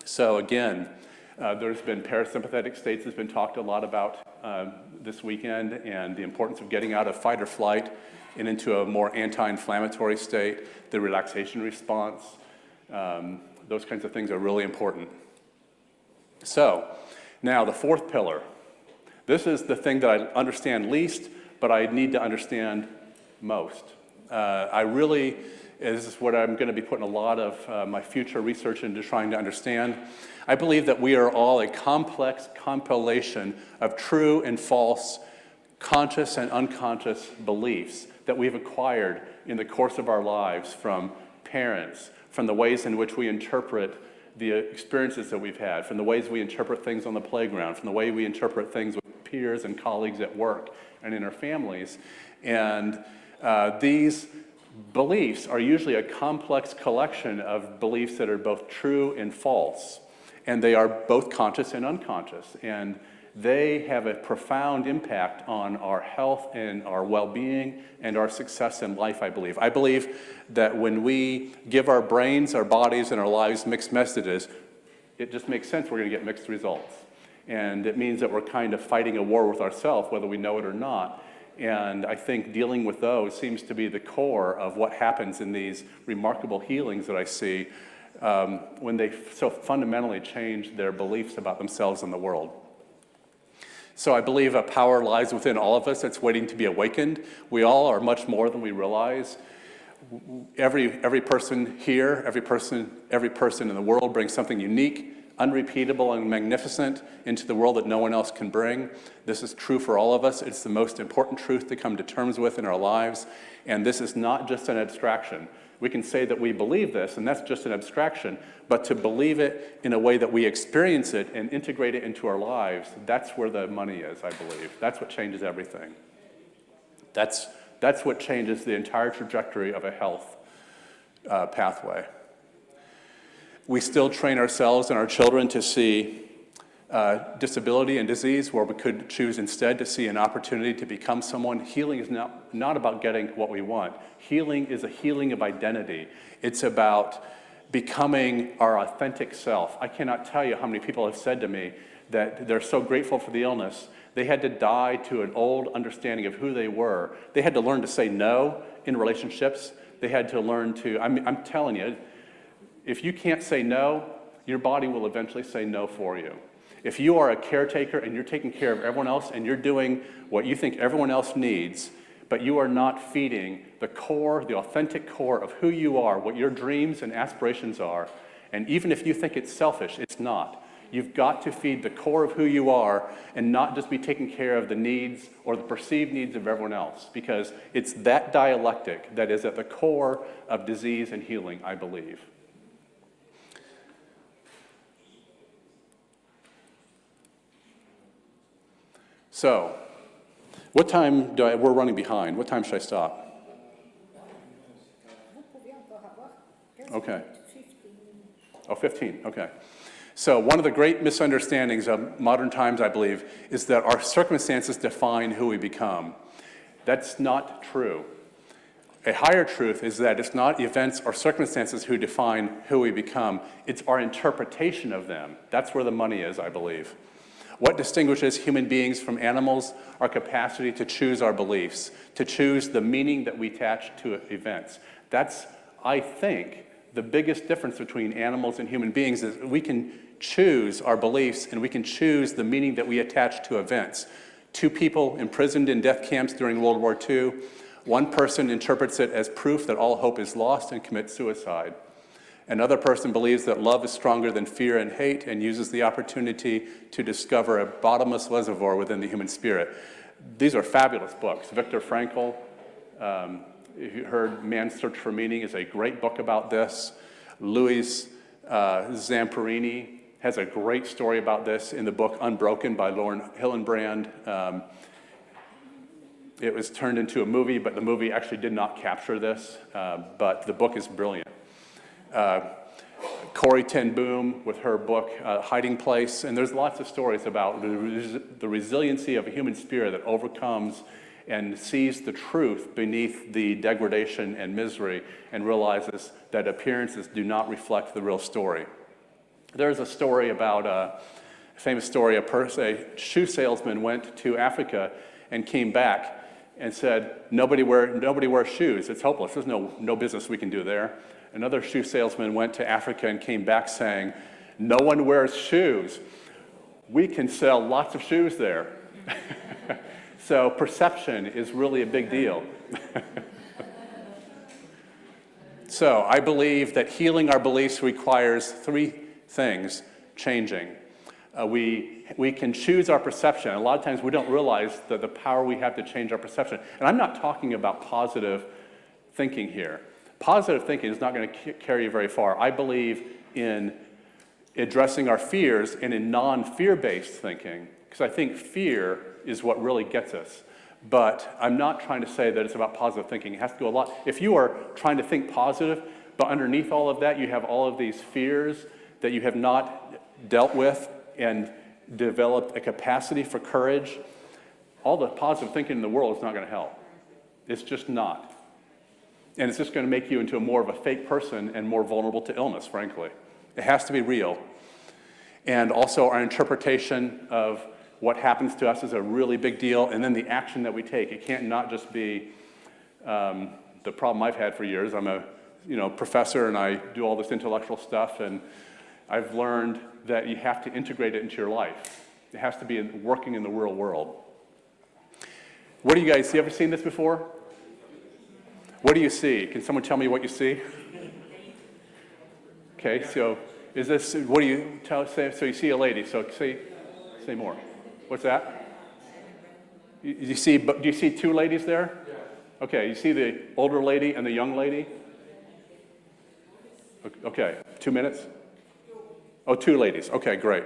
Speaker 1: So again, there's been parasympathetic states that's been talked a lot about this weekend, and the importance of getting out of fight or flight and into a more anti-inflammatory state, the relaxation response. Those kinds of things are really important. So, now the fourth pillar. This is the thing that I understand least, but I need to understand most. This is what I'm going to be putting a lot of my future research into trying to understand. I believe that we are all a complex compilation of true and false, conscious and unconscious beliefs that we've acquired in the course of our lives from parents, from the ways in which we interpret the experiences that we've had, from the ways we interpret things on the playground, from the way we interpret things with peers and colleagues at work and in our families. And these beliefs are usually a complex collection of beliefs that are both true and false. And they are both conscious and unconscious. And they have a profound impact on our health and our well-being and our success in life, I believe. I believe that when we give our brains, our bodies, and our lives mixed messages, it just makes sense we're going to get mixed results. And it means that we're kind of fighting a war with ourselves, whether we know it or not. And I think dealing with those seems to be the core of what happens in these remarkable healings that I see when they so fundamentally change their beliefs about themselves and the world. So I believe a power lies within all of us that's waiting to be awakened. We all are much more than we realize. Every person here, every person in the world brings something unique, unrepeatable, and magnificent into the world that no one else can bring. This is true for all of us. It's the most important truth to come to terms with in our lives. And this is not just an abstraction. We can say that we believe this, and that's just an abstraction, but to believe it in a way that we experience it and integrate it into our lives, that's where the money is, I believe. That's what changes everything. That's what changes the entire trajectory of a health pathway. We still train ourselves and our children to see disability and disease where we could choose instead to see an opportunity to become someone. Healing is not about getting what we want. Healing is a healing of identity. It's about becoming our authentic self. I cannot tell you how many people have said to me that they're so grateful for the illness. They had to die to an old understanding of who they were. They had to learn to say no in relationships. They had to learn to, I'm telling you, if you can't say no, your body will eventually say no for you. If you are a caretaker and you're taking care of everyone else and you're doing what you think everyone else needs, but you are not feeding the core, the authentic core of who you are, what your dreams and aspirations are, and even if you think it's selfish, it's not. You've got to feed the core of who you are and not just be taking care of the needs or the perceived needs of everyone else, because it's that dialectic that is at the core of disease and healing, I believe. So, what time we're running behind. What time should I stop? Okay. Oh, 15, okay. So one of the great misunderstandings of modern times, I believe, is that our circumstances define who we become. That's not true. A higher truth is that it's not events or circumstances who define who we become. It's our interpretation of them. That's where the money is, I believe. What distinguishes human beings from animals? Our capacity to choose our beliefs, to choose the meaning that we attach to events. That's, I think, the biggest difference between animals and human beings is we can choose our beliefs and we can choose the meaning that we attach to events. 2 people imprisoned in death camps during World War II. One person interprets it as proof that all hope is lost and commits suicide. Another person believes that love is stronger than fear and hate and uses the opportunity to discover a bottomless reservoir within the human spirit. These are fabulous books. Viktor Frankl, if you heard Man's Search for Meaning, is a great book about this. Louis Zamperini has a great story about this in the book Unbroken by Lauren Hillenbrand. It was turned into a movie, but the movie actually did not capture this, but the book is brilliant. Corrie ten Boom with her book, Hiding Place, and there's lots of stories about the resiliency of a human spirit that overcomes and sees the truth beneath the degradation and misery and realizes that appearances do not reflect the real story. There's a story about, a famous story, a shoe salesman went to Africa and came back and said, nobody wears shoes, it's hopeless, there's no business we can do there. Another shoe salesman went to Africa and came back saying, no one wears shoes. we can sell lots of shoes there. So perception is really a big deal. So I believe that healing our beliefs requires three things changing. We can choose our perception. A lot of times we don't realize the power we have to change our perception. And I'm not talking about positive thinking here. Positive thinking is not going to carry you very far. I believe in addressing our fears and in non-fear-based thinking, because I think fear is what really gets us. But I'm not trying to say that it's about positive thinking. It has to go a lot. If you are trying to think positive, but underneath all of that you have all of these fears that you have not dealt with and developed a capacity for courage, all the positive thinking in the world is not going to help. It's just not. And it's just going to make you into a more of a fake person and more vulnerable to illness, frankly. It has to be real. And also our interpretation of what happens to us is a really big deal, and then the action that we take. It can't not just be the problem I've had for years. I'm a professor and I do all this intellectual stuff, and I've learned that you have to integrate it into your life. It has to be working in the real world. What do you guys, you ever seen this before? What do you see? Can someone tell me what you see? Okay, so is this, what do you say? So you see a lady, so say more. What's that? Do you see two ladies there? Okay, you see the older lady and the young lady? Okay, 2 minutes? Oh, two ladies. Okay, great.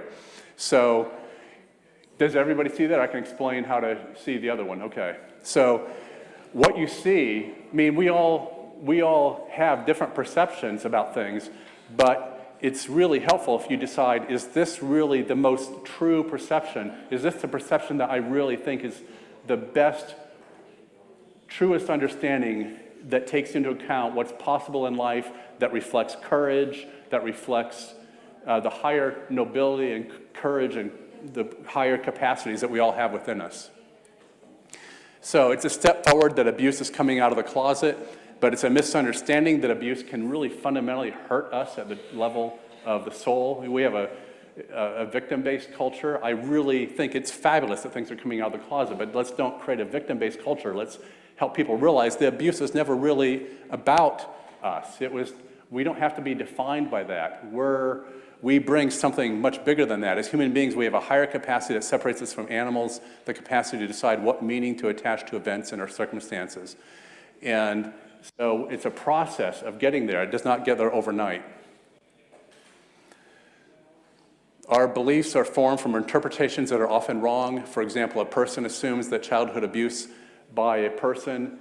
Speaker 1: So does everybody see that? I can explain how to see the other one. Okay. So what you see, I mean, we all have different perceptions about things, but it's really helpful if you decide, is this really the most true perception? Is this the perception that I really think is the best, truest understanding that takes into account what's possible in life, that reflects courage, that reflects the higher nobility and courage and the higher capacities that we all have within us. So it's a step forward that abuse is coming out of the closet, but it's a misunderstanding that abuse can really fundamentally hurt us at the level of the soul. We have a victim-based culture. I really think it's fabulous that things are coming out of the closet, but let's don't create a victim-based culture. Let's help people realize the abuse is never really about us. We don't have to be defined by that. We bring something much bigger than that. As human beings, we have a higher capacity that separates us from animals, the capacity to decide what meaning to attach to events and our circumstances. And so it's a process of getting there. It does not get there overnight. Our beliefs are formed from interpretations that are often wrong. For example, a person assumes that childhood abuse by a person,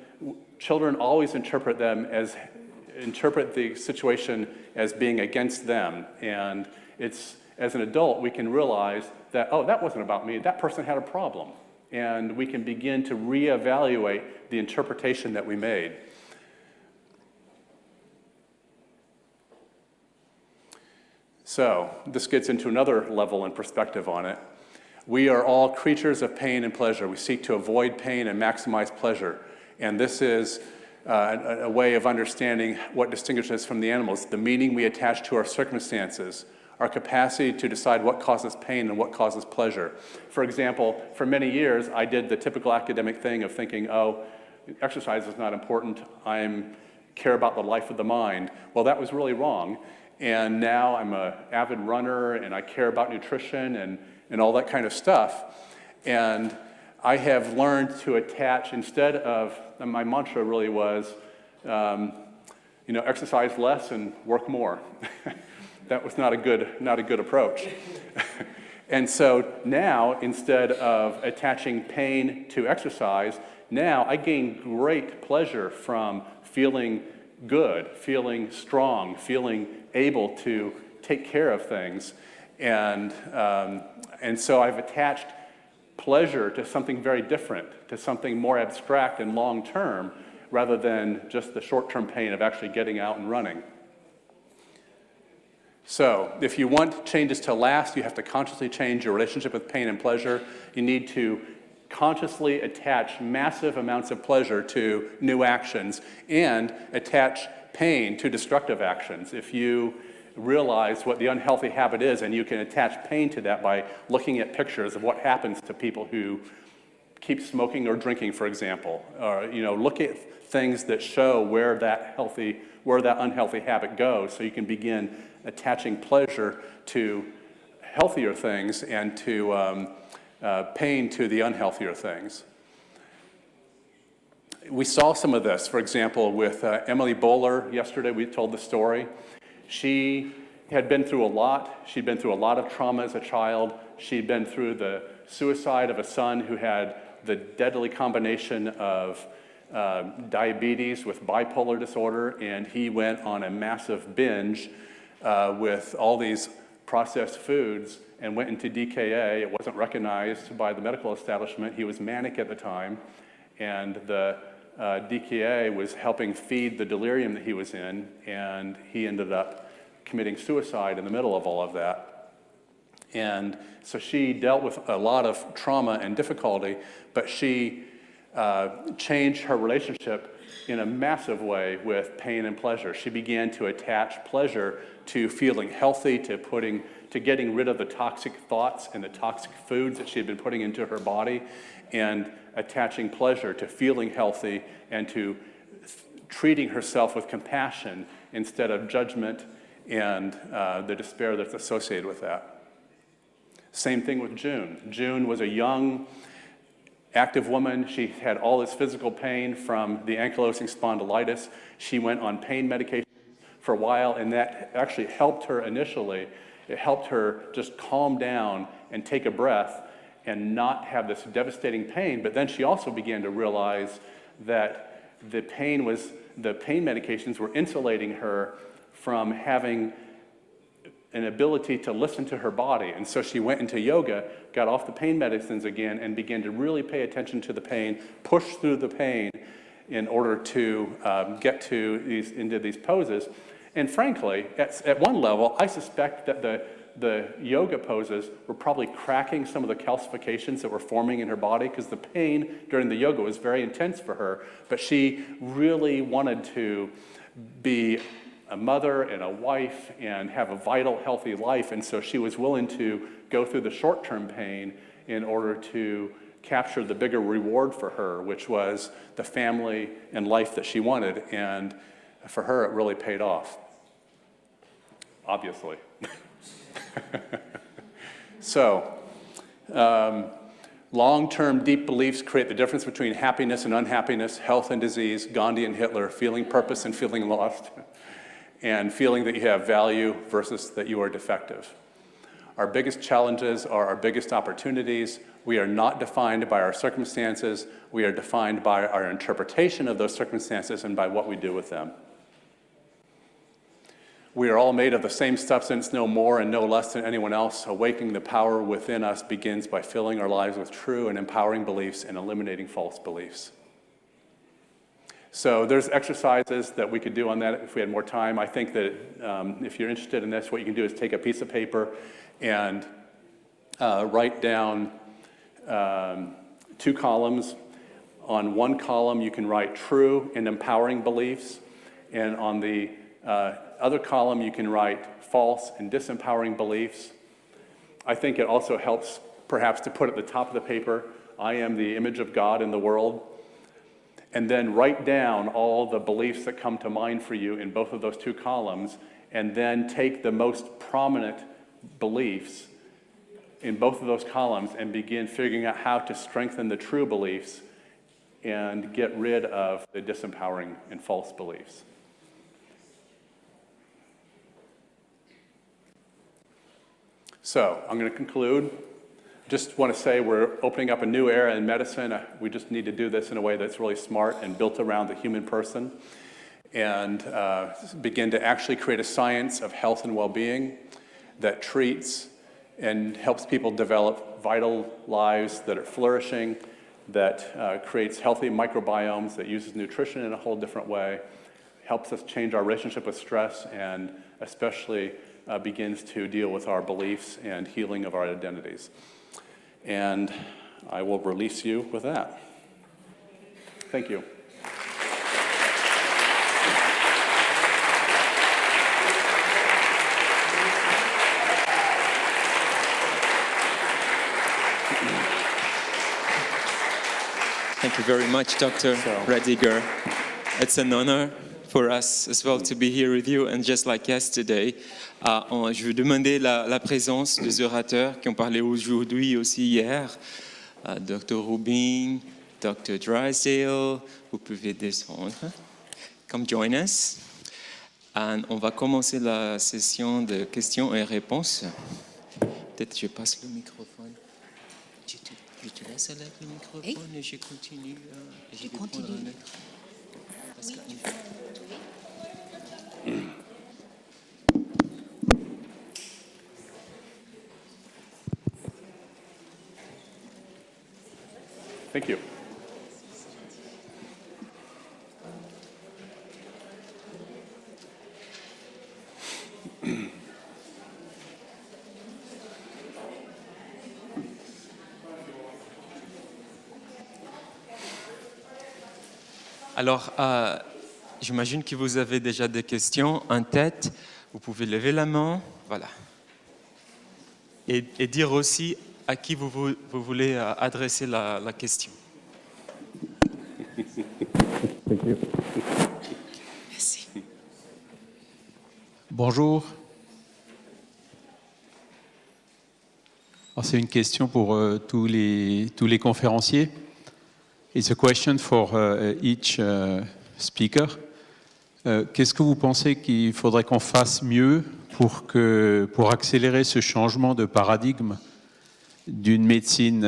Speaker 1: children always interpret the situation as being against them. And as an adult, we can realize that, oh, that wasn't about me. That person had a problem. And we can begin to reevaluate the interpretation that we made. So this gets into another level and perspective on it. We are all creatures of pain and pleasure. We seek to avoid pain and maximize pleasure. And this is a way of understanding what distinguishes us from the animals, the meaning we attach to our circumstances, our capacity to decide what causes pain and what causes pleasure. For example, for many years, I did the typical academic thing of thinking, oh, exercise is not important. I care about the life of the mind. Well, that was really wrong. And now I'm an avid runner, and I care about nutrition and all that kind of stuff. And I have learned to attach, instead of, my mantra really was, exercise less and work more. That was not a good approach. And so now, instead of attaching pain to exercise, now I gain great pleasure from feeling good, feeling strong, feeling able to take care of things. And so I've attached pleasure to something very different, to something more abstract and long-term, rather than just the short-term pain of actually getting out and running. So if you want changes to last, you have to consciously change your relationship with pain and pleasure. You need to consciously attach massive amounts of pleasure to new actions and attach pain to destructive actions. If you realize what the unhealthy habit is, and you can attach pain to that by looking at pictures of what happens to people who keep smoking or drinking, for example. Or, look at things that show where that unhealthy habit goes, so you can begin attaching pleasure to healthier things and to pain to the unhealthier things. We saw some of this, for example, with Emily Bowler. Yesterday we told the story. She had been through a lot. She'd been through a lot of trauma as a child. She'd been through the suicide of a son who had the deadly combination of diabetes with bipolar disorder, and he went on a massive binge with all these processed foods and went into DKA. It wasn't recognized by the medical establishment. He was manic at the time, and the DKA was helping feed the delirium that he was in, and he ended up committing suicide in the middle of all of that. And so she dealt with a lot of trauma and difficulty, but she changed her relationship in a massive way with pain and pleasure. She began to attach pleasure to feeling healthy, to getting rid of the toxic thoughts and the toxic foods that she had been putting into her body, and attaching pleasure to feeling healthy and to treating herself with compassion instead of judgment and the despair that's associated with that. Same thing with June. June was a young, active woman. She had all this physical pain from the ankylosing spondylitis. She went on pain medication for a while, and that actually helped her initially. It helped her just calm down and take a breath and not have this devastating pain. But then she also began to realize that the pain medications were insulating her from having an ability to listen to her body. And so she went into yoga, got off the pain medicines again, and began to really pay attention to the pain, push through the pain in order to get into these poses. And frankly, at one level, I suspect that the yoga poses were probably cracking some of the calcifications that were forming in her body, because the pain during the yoga was very intense for her. But she really wanted to be a mother and a wife and have a vital, healthy life, and so she was willing to go through the short-term pain in order to capture the bigger reward for her, which was the family and life that she wanted, and for her it really paid off, obviously. So, long-term deep beliefs create the difference between happiness and unhappiness, health and disease, Gandhi and Hitler, feeling purpose and feeling lost, and feeling that you have value versus that you are defective. Our biggest challenges are our biggest opportunities. We are not defined by our circumstances. We are defined by our interpretation of those circumstances and by what we do with them. We are all made of the same substance, no more and no less than anyone else. Awakening the power within us begins by filling our lives with true and empowering beliefs and eliminating false beliefs. So there's exercises that we could do on that if we had more time. I think that if you're interested in this, what you can do is take a piece of paper and write down 2 columns. On one column, you can write true and empowering beliefs, and on the other column, you can write false and disempowering beliefs. I think it also helps perhaps to put at the top of the paper, I am the image of God in the world. And then write down all the beliefs that come to mind for you in both of those 2 columns, and then take the most prominent beliefs in both of those columns and begin figuring out how to strengthen the true beliefs and get rid of the disempowering and false beliefs. So I'm going to conclude. Just want to say we're opening up a new era in medicine. We just need to do this in a way that's really smart and built around the human person, and begin to actually create a science of health and well-being that treats and helps people develop vital lives that are flourishing, that creates healthy microbiomes, that uses nutrition in a whole different way, helps us change our relationship with stress, and especially begins to deal with our beliefs and healing of our identities. And I will release you with that. Thank you.
Speaker 2: Thank you very much, Dr. Rediger. It's an honor for us as well to be here with you. And just like yesterday, je veux demander la présence des orateurs qui ont parlé aujourd'hui aussi hier. Dr. Rubin, Dr. Drysdale, vous pouvez descendre. Come join us. And on va commencer la session de questions et réponses. Peut-être je passe le microphone. Je te laisse avec le microphone et je continue. Je continue. Parce que...
Speaker 1: Thank you.
Speaker 2: Alors, j'imagine que vous avez déjà des questions en tête. Vous pouvez lever la main, voilà. Et dire aussi à qui vous voulez adresser la question.
Speaker 3: Merci.
Speaker 4: Bonjour. Alors, c'est une question pour tous les conférenciers. It's a question for each speaker. Qu'est-ce que vous pensez qu'il faudrait qu'on fasse mieux pour accélérer ce changement de paradigme d'une médecine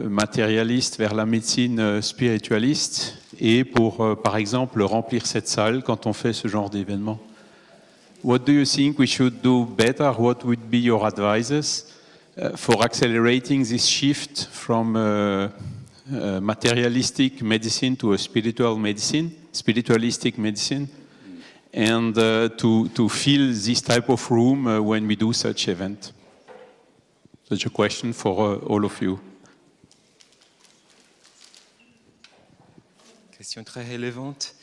Speaker 4: matérialiste vers la médecine spiritualiste et pour, par exemple, remplir cette salle quand on fait ce genre d'événement? What do you think we should do better? What would be your advices for accelerating this shift from materialistic medicine to a spiritualistic medicine, and to fill this type of room when we do such event? Such a question for all of you.
Speaker 2: Question très relevante.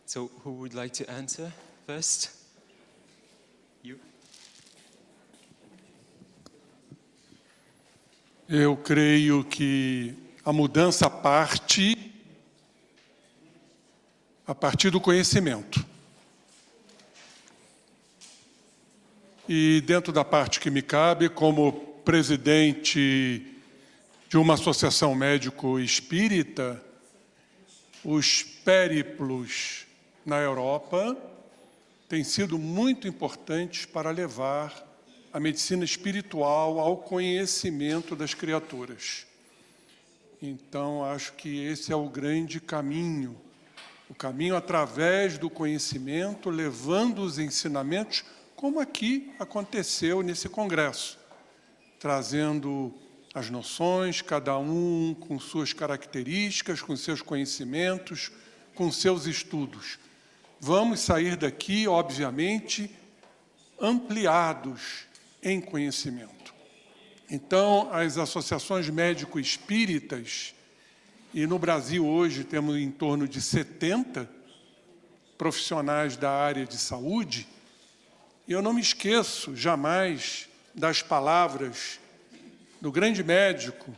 Speaker 2: So, who would like to answer first? You?
Speaker 5: Eu creio que a mudança parte a partir do conhecimento. E dentro da parte que me cabe, como presidente de uma associação médico-espírita, os périplos na Europa têm sido muito importantes para levar a medicina espiritual ao conhecimento das criaturas. Então, acho que esse é o grande caminho. O caminho através do conhecimento, levando os ensinamentos, como aqui aconteceu nesse congresso, trazendo as noções, cada um com suas características, com seus conhecimentos, com seus estudos. Vamos sair daqui, obviamente, ampliados em conhecimento. Então, as associações médico-espíritas, e no Brasil hoje temos em torno de 70 profissionais da área de saúde, e eu não me esqueço jamais das palavras do grande médico,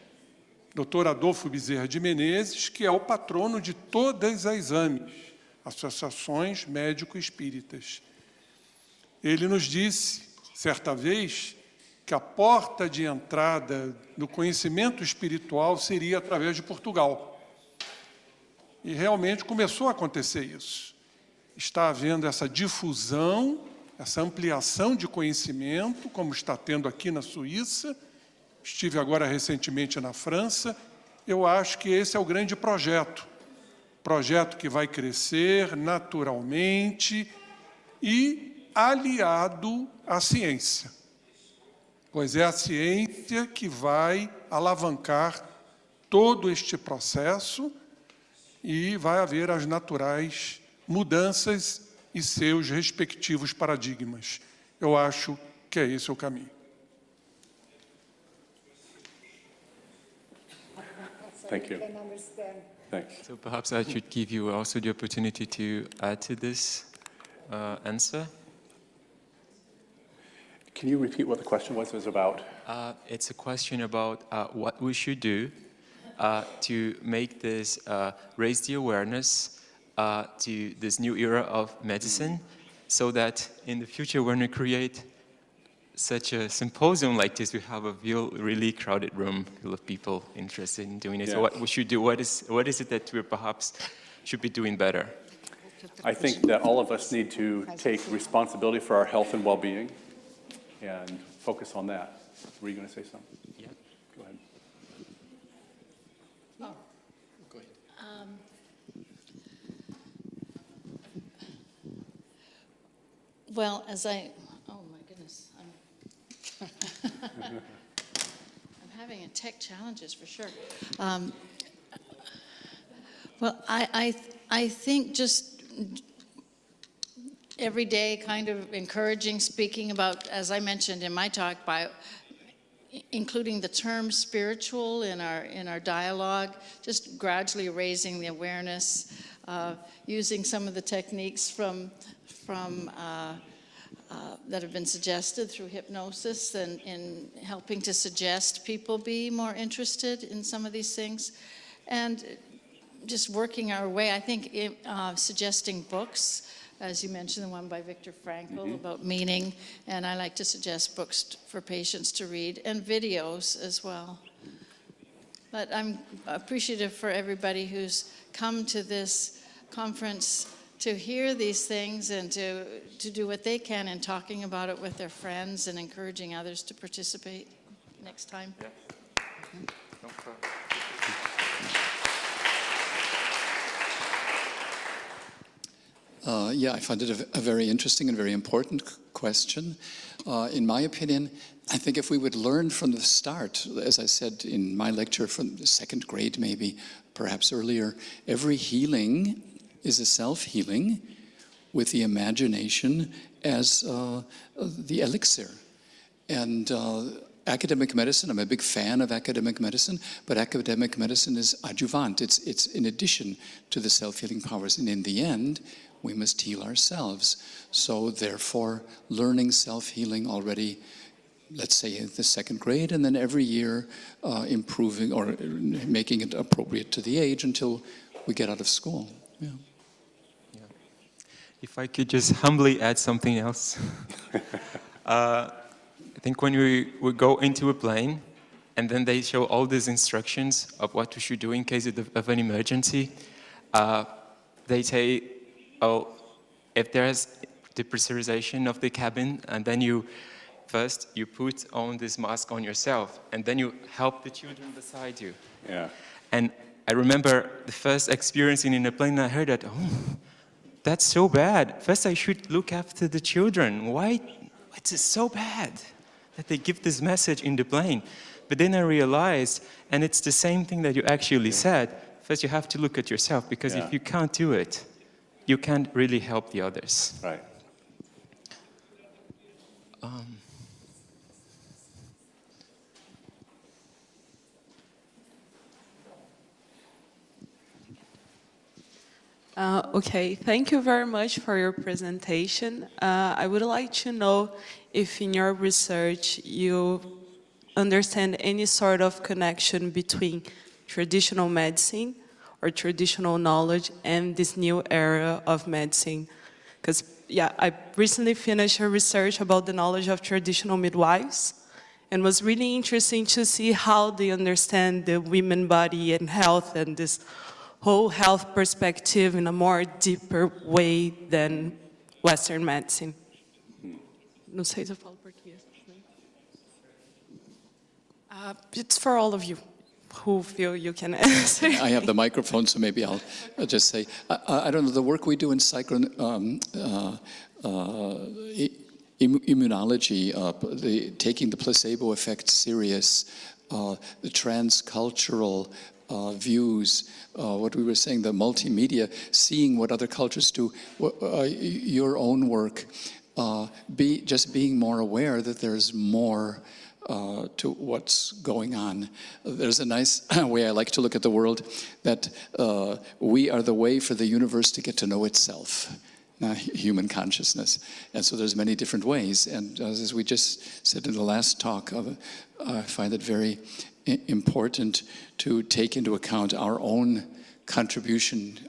Speaker 5: Dr. Adolfo Bezerra de Menezes, que é o patrono de todas as AMEs, associações médico-espíritas. Ele nos disse, certa vez, que a porta de entrada do conhecimento espiritual seria através de Portugal. E realmente começou a acontecer isso. Está havendo essa difusão, essa ampliação de conhecimento, como está tendo aqui na Suíça. Estive agora recentemente na França. Eu acho que esse é o grande projeto. Projeto que vai crescer naturalmente e aliado à ciência, pois é a ciência que vai alavancar todo este processo e vai haver as naturais mudanças e seus respectivos paradigmas. Eu acho que é esse o caminho.
Speaker 1: Thank you. Thanks.
Speaker 2: So perhaps I should give you also the opportunity to add to this answer.
Speaker 1: Can you repeat what the question was? It was about?
Speaker 2: It's a question about what we should do to make this, raise the awareness to this new era of medicine, so that in the future when we create such a symposium like this, we have a really crowded room full of people interested in doing it.
Speaker 1: Yeah.
Speaker 2: So what we should do, what is it that we perhaps should be doing better?
Speaker 1: I think that all of us need to take responsibility for our health and well-being and focus on that. Were you going to say something?
Speaker 2: Yeah.
Speaker 1: Go ahead.
Speaker 2: Go ahead.
Speaker 3: Well, oh my goodness, I'm having a tech challenges for sure. Well, I think just every day kind of encouraging, speaking about, as I mentioned in my talk, by including the term spiritual in our dialogue, just gradually raising the awareness, using some of the techniques from that have been suggested through hypnosis and in helping to suggest people be more interested in some of these things, and just working our way. I think suggesting books, as you mentioned, the one by Viktor Frankl about meaning, and I like to suggest books for patients to read, and videos as well. But I'm appreciative for everybody who's come to this conference to hear these things and to do what they can in talking about it with their friends and encouraging others to participate next time.
Speaker 2: Yeah. No problem.
Speaker 6: Yeah, I find it a very interesting and very important question. In my opinion, I think if we would learn from the start, as I said in my lecture from the second grade maybe, perhaps earlier, every healing is a self-healing with the imagination as the elixir. And academic medicine, I'm a big fan of academic medicine, but academic medicine is adjuvant. It's in addition to the self-healing powers. And in the end, we must heal ourselves. So therefore, learning self-healing already, let's say in the second grade, and then every year improving or making it appropriate to the age until we get out of school. Yeah.
Speaker 2: If I could just humbly add something else. I think when we go into a plane and then they show all these instructions of what we should do in case of an emergency, they say, oh, if there's depressurization of the cabin, and then you put on this mask on yourself, and then you help the children beside you.
Speaker 1: Yeah.
Speaker 2: And I remember the first experience in a plane, I heard that, oh, that's so bad. First I should look after the children. Why is it so bad that they give this message in the plane? But then I realized, and it's the same thing that you actually said, first you have to look at yourself, because if you can't do it, you can't really help the others.
Speaker 1: Right.
Speaker 7: Okay, thank you very much for your presentation. I would like to know if in your research you understand any sort of connection between traditional medicine or traditional knowledge and this new era of medicine. Because, yeah, I recently finished a research about the knowledge of traditional midwives, and was really interesting to see how they understand the women body and health and this whole health perspective in a more deeper way than Western medicine. Não sei se eu falo português. It's for all of you who feel you can answer.
Speaker 6: I have the microphone, so maybe I'll just say, I don't know, the work we do in immunology, taking the placebo effect serious, the transcultural views, what we were saying, the multimedia, seeing what other cultures do, your own work, just being more aware that there's more to what's going on. There's a nice way I like to look at the world, that we are the way for the universe to get to know itself. human consciousness. And so there's many different ways. And as we just said in the last talk, I find it very important to take into account our own contribution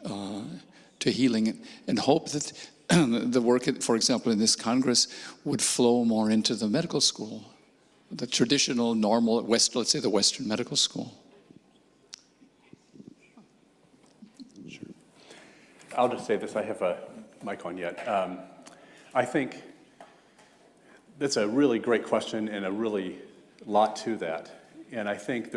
Speaker 6: to healing and hope that the work, for example, in this Congress would flow more into the medical school, the traditional, normal, let's say the Western medical school.
Speaker 1: Sure. I'll just say this, I have a mic on yet. I think that's a really great question and a really lot to that. And I think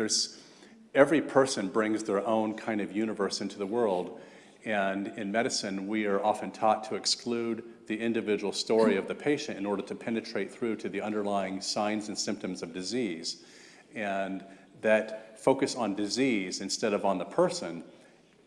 Speaker 1: every person brings their own kind of universe into the world. And in medicine, we are often taught to exclude the individual story of the patient in order to penetrate through to the underlying signs and symptoms of disease. And that focus on disease instead of on the person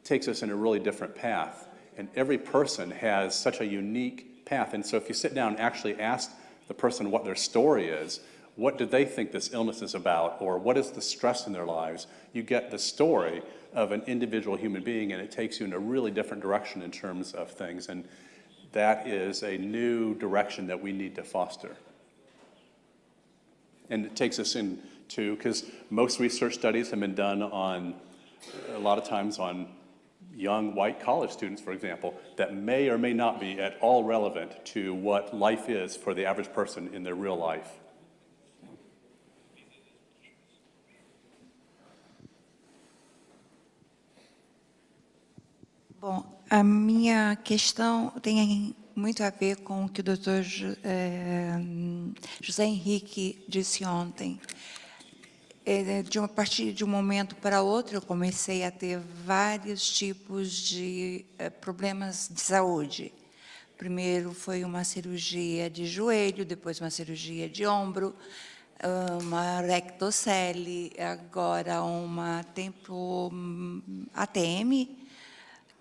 Speaker 1: takes us in a really different path. And every person has such a unique path. And so if you sit down and actually ask the person what their story is, what do they think this illness is about, or what is the stress in their lives, you get the story of an individual human being, and it takes you in a really different direction in terms of things. And that is a new direction that we need to foster. And it takes us into, because most research studies have been done on, a lot of times on young white college students, for example, that may or may not be at all relevant to what life is for the average person in their real life.
Speaker 8: Bom, a minha questão tem muito a ver com o que o Dr. José Henrique disse ontem. A partir de um momento para outro, eu comecei a ter vários tipos de problemas de saúde. Primeiro foi uma cirurgia de joelho, depois uma cirurgia de ombro, uma rectocele, agora uma ATM,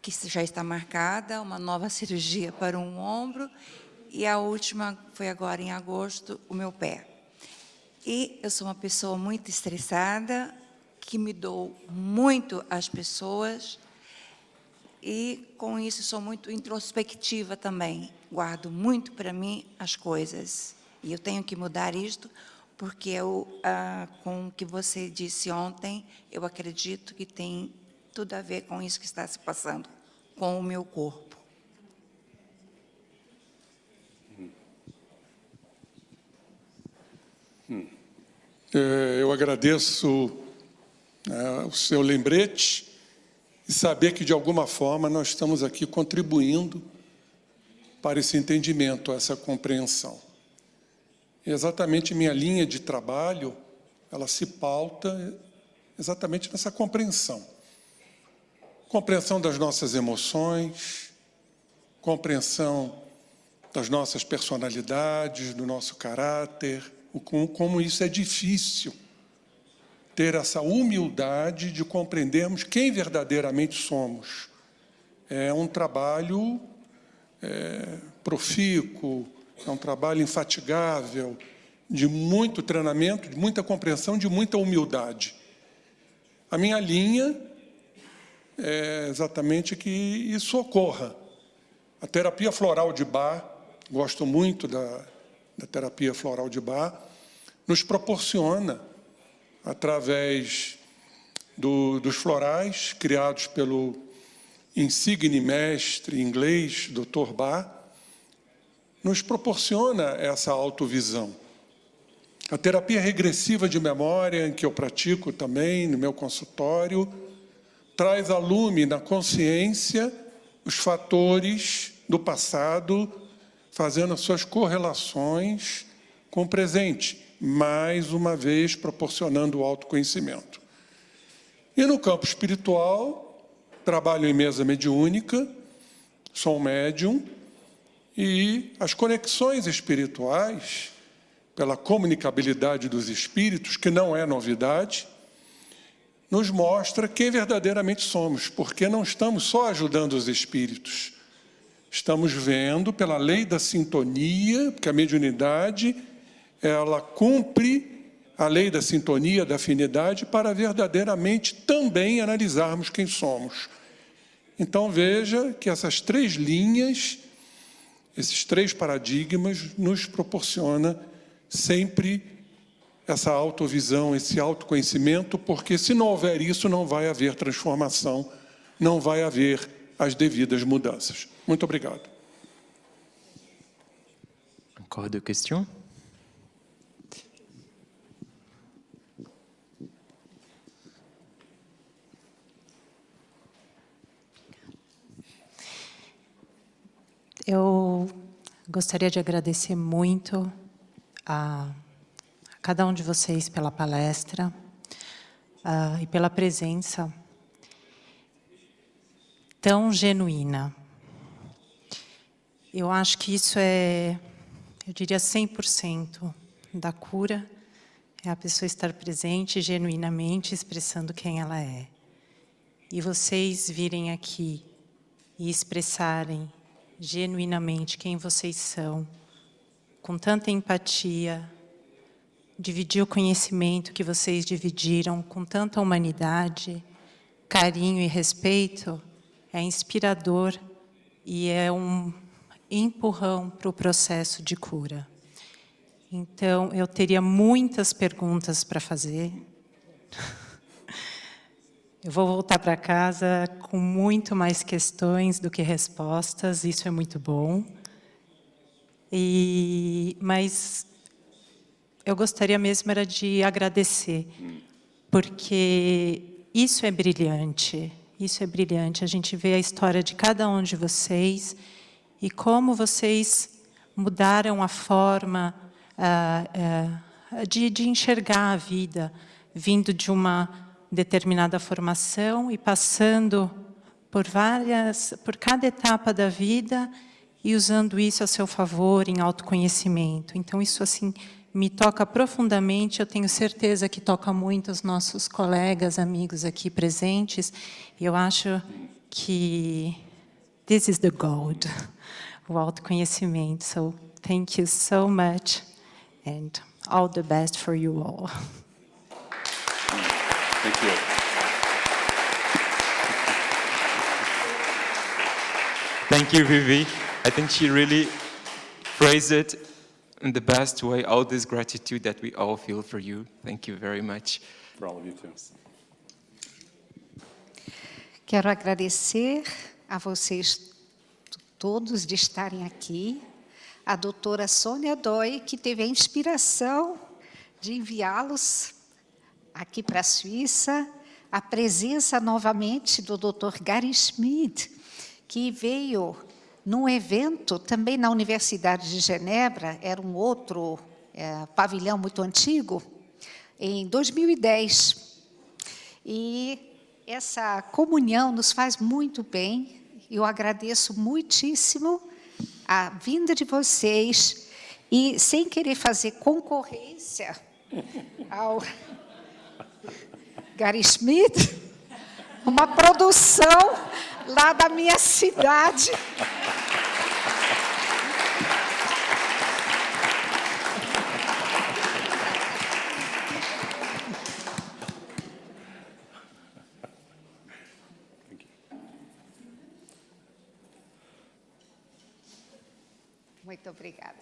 Speaker 8: que já está marcada, uma nova cirurgia para um ombro, e a última foi agora em agosto, o meu pé. E eu sou uma pessoa muito estressada, que me dou muito às pessoas, e com isso sou muito introspectiva também, guardo muito para mim as coisas. E eu tenho que mudar isto, porque com o que você disse ontem, eu acredito que tem tudo a ver com isso que está se passando com o meu corpo.
Speaker 5: Eu agradeço o seu lembrete e saber que, de alguma forma, nós estamos aqui contribuindo para esse entendimento, essa compreensão. E exatamente minha linha de trabalho, ela se pauta exatamente nessa compreensão. Compreensão das nossas emoções, compreensão das nossas personalidades, do nosso caráter, como isso é difícil, ter essa humildade de compreendermos quem verdadeiramente somos. É um trabalho profícuo, é um trabalho infatigável, de muito treinamento, de muita compreensão, de muita humildade. A minha linha é exatamente que isso ocorra. A terapia floral de Bach, gosto muito da terapia floral de Bach, nos proporciona, através dos florais criados pelo insigne mestre inglês, Dr. Bach, nos proporciona essa autovisão. A terapia regressiva de memória, em que eu pratico também no meu consultório, traz a lume na consciência os fatores do passado, fazendo as suas correlações com o presente, mais uma vez proporcionando o autoconhecimento. E no campo espiritual, trabalho em mesa mediúnica, sou um médium, e as conexões espirituais, pela comunicabilidade dos espíritos, que não é novidade, nos mostra quem verdadeiramente somos, porque não estamos só ajudando os espíritos, estamos vendo pela lei da sintonia, porque a mediunidade, ela cumpre a lei da sintonia, da afinidade, para verdadeiramente também analisarmos quem somos. Então veja que essas três linhas, Esses 3 paradigmas nos proporciona sempre essa autovisão, esse autoconhecimento, porque se não houver isso, não vai haver transformação, não vai haver as devidas mudanças. Muito obrigado.
Speaker 2: Encore deux questions?
Speaker 9: Eu gostaria de agradecer muito a cada um de vocês pela palestra e pela presença tão genuína. Eu acho que isso é, eu diria, 100% da cura, é a pessoa estar presente genuinamente, expressando quem ela é. E vocês virem aqui e expressarem genuinamente quem vocês são, com tanta empatia, dividir o conhecimento que vocês dividiram com tanta humanidade, carinho e respeito, é inspirador e é um empurrão para o processo de cura. Então, eu teria muitas perguntas para fazer. Eu vou voltar para casa com muito mais questões do que respostas, isso é muito bom. Mas eu gostaria mesmo era de agradecer, porque isso é brilhante, a gente vê a história de cada um de vocês e como vocês mudaram a forma de enxergar a vida, vindo de uma determinada formação e passando por cada etapa da vida e usando isso a seu favor em autoconhecimento. Então, isso assim me toca profundamente, eu tenho certeza que toca muito os nossos colegas, amigos aqui presentes, e eu acho que this is the gold, o autoconhecimento. So, thank you so much, and all the best for you all.
Speaker 1: Thank you.
Speaker 2: Thank you, Vivi. I think she really phrased it in the best way, all this gratitude that we all feel for you. Thank you very much.
Speaker 1: For all of you too.
Speaker 10: Quero agradecer a vocês todos de estarem aqui, a doutora Sônia Doi, que teve a inspiração de enviá-los aqui para a Suíça, a presença novamente do Dr. Gary Schmidt, que veio num evento também na Universidade de Genebra, era um outro pavilhão muito antigo, em 2010. E essa comunhão nos faz muito bem. Eu agradeço muitíssimo a vinda de vocês e, sem querer fazer concorrência ao Gary Schmidt, uma produção lá da minha cidade. Muito obrigada.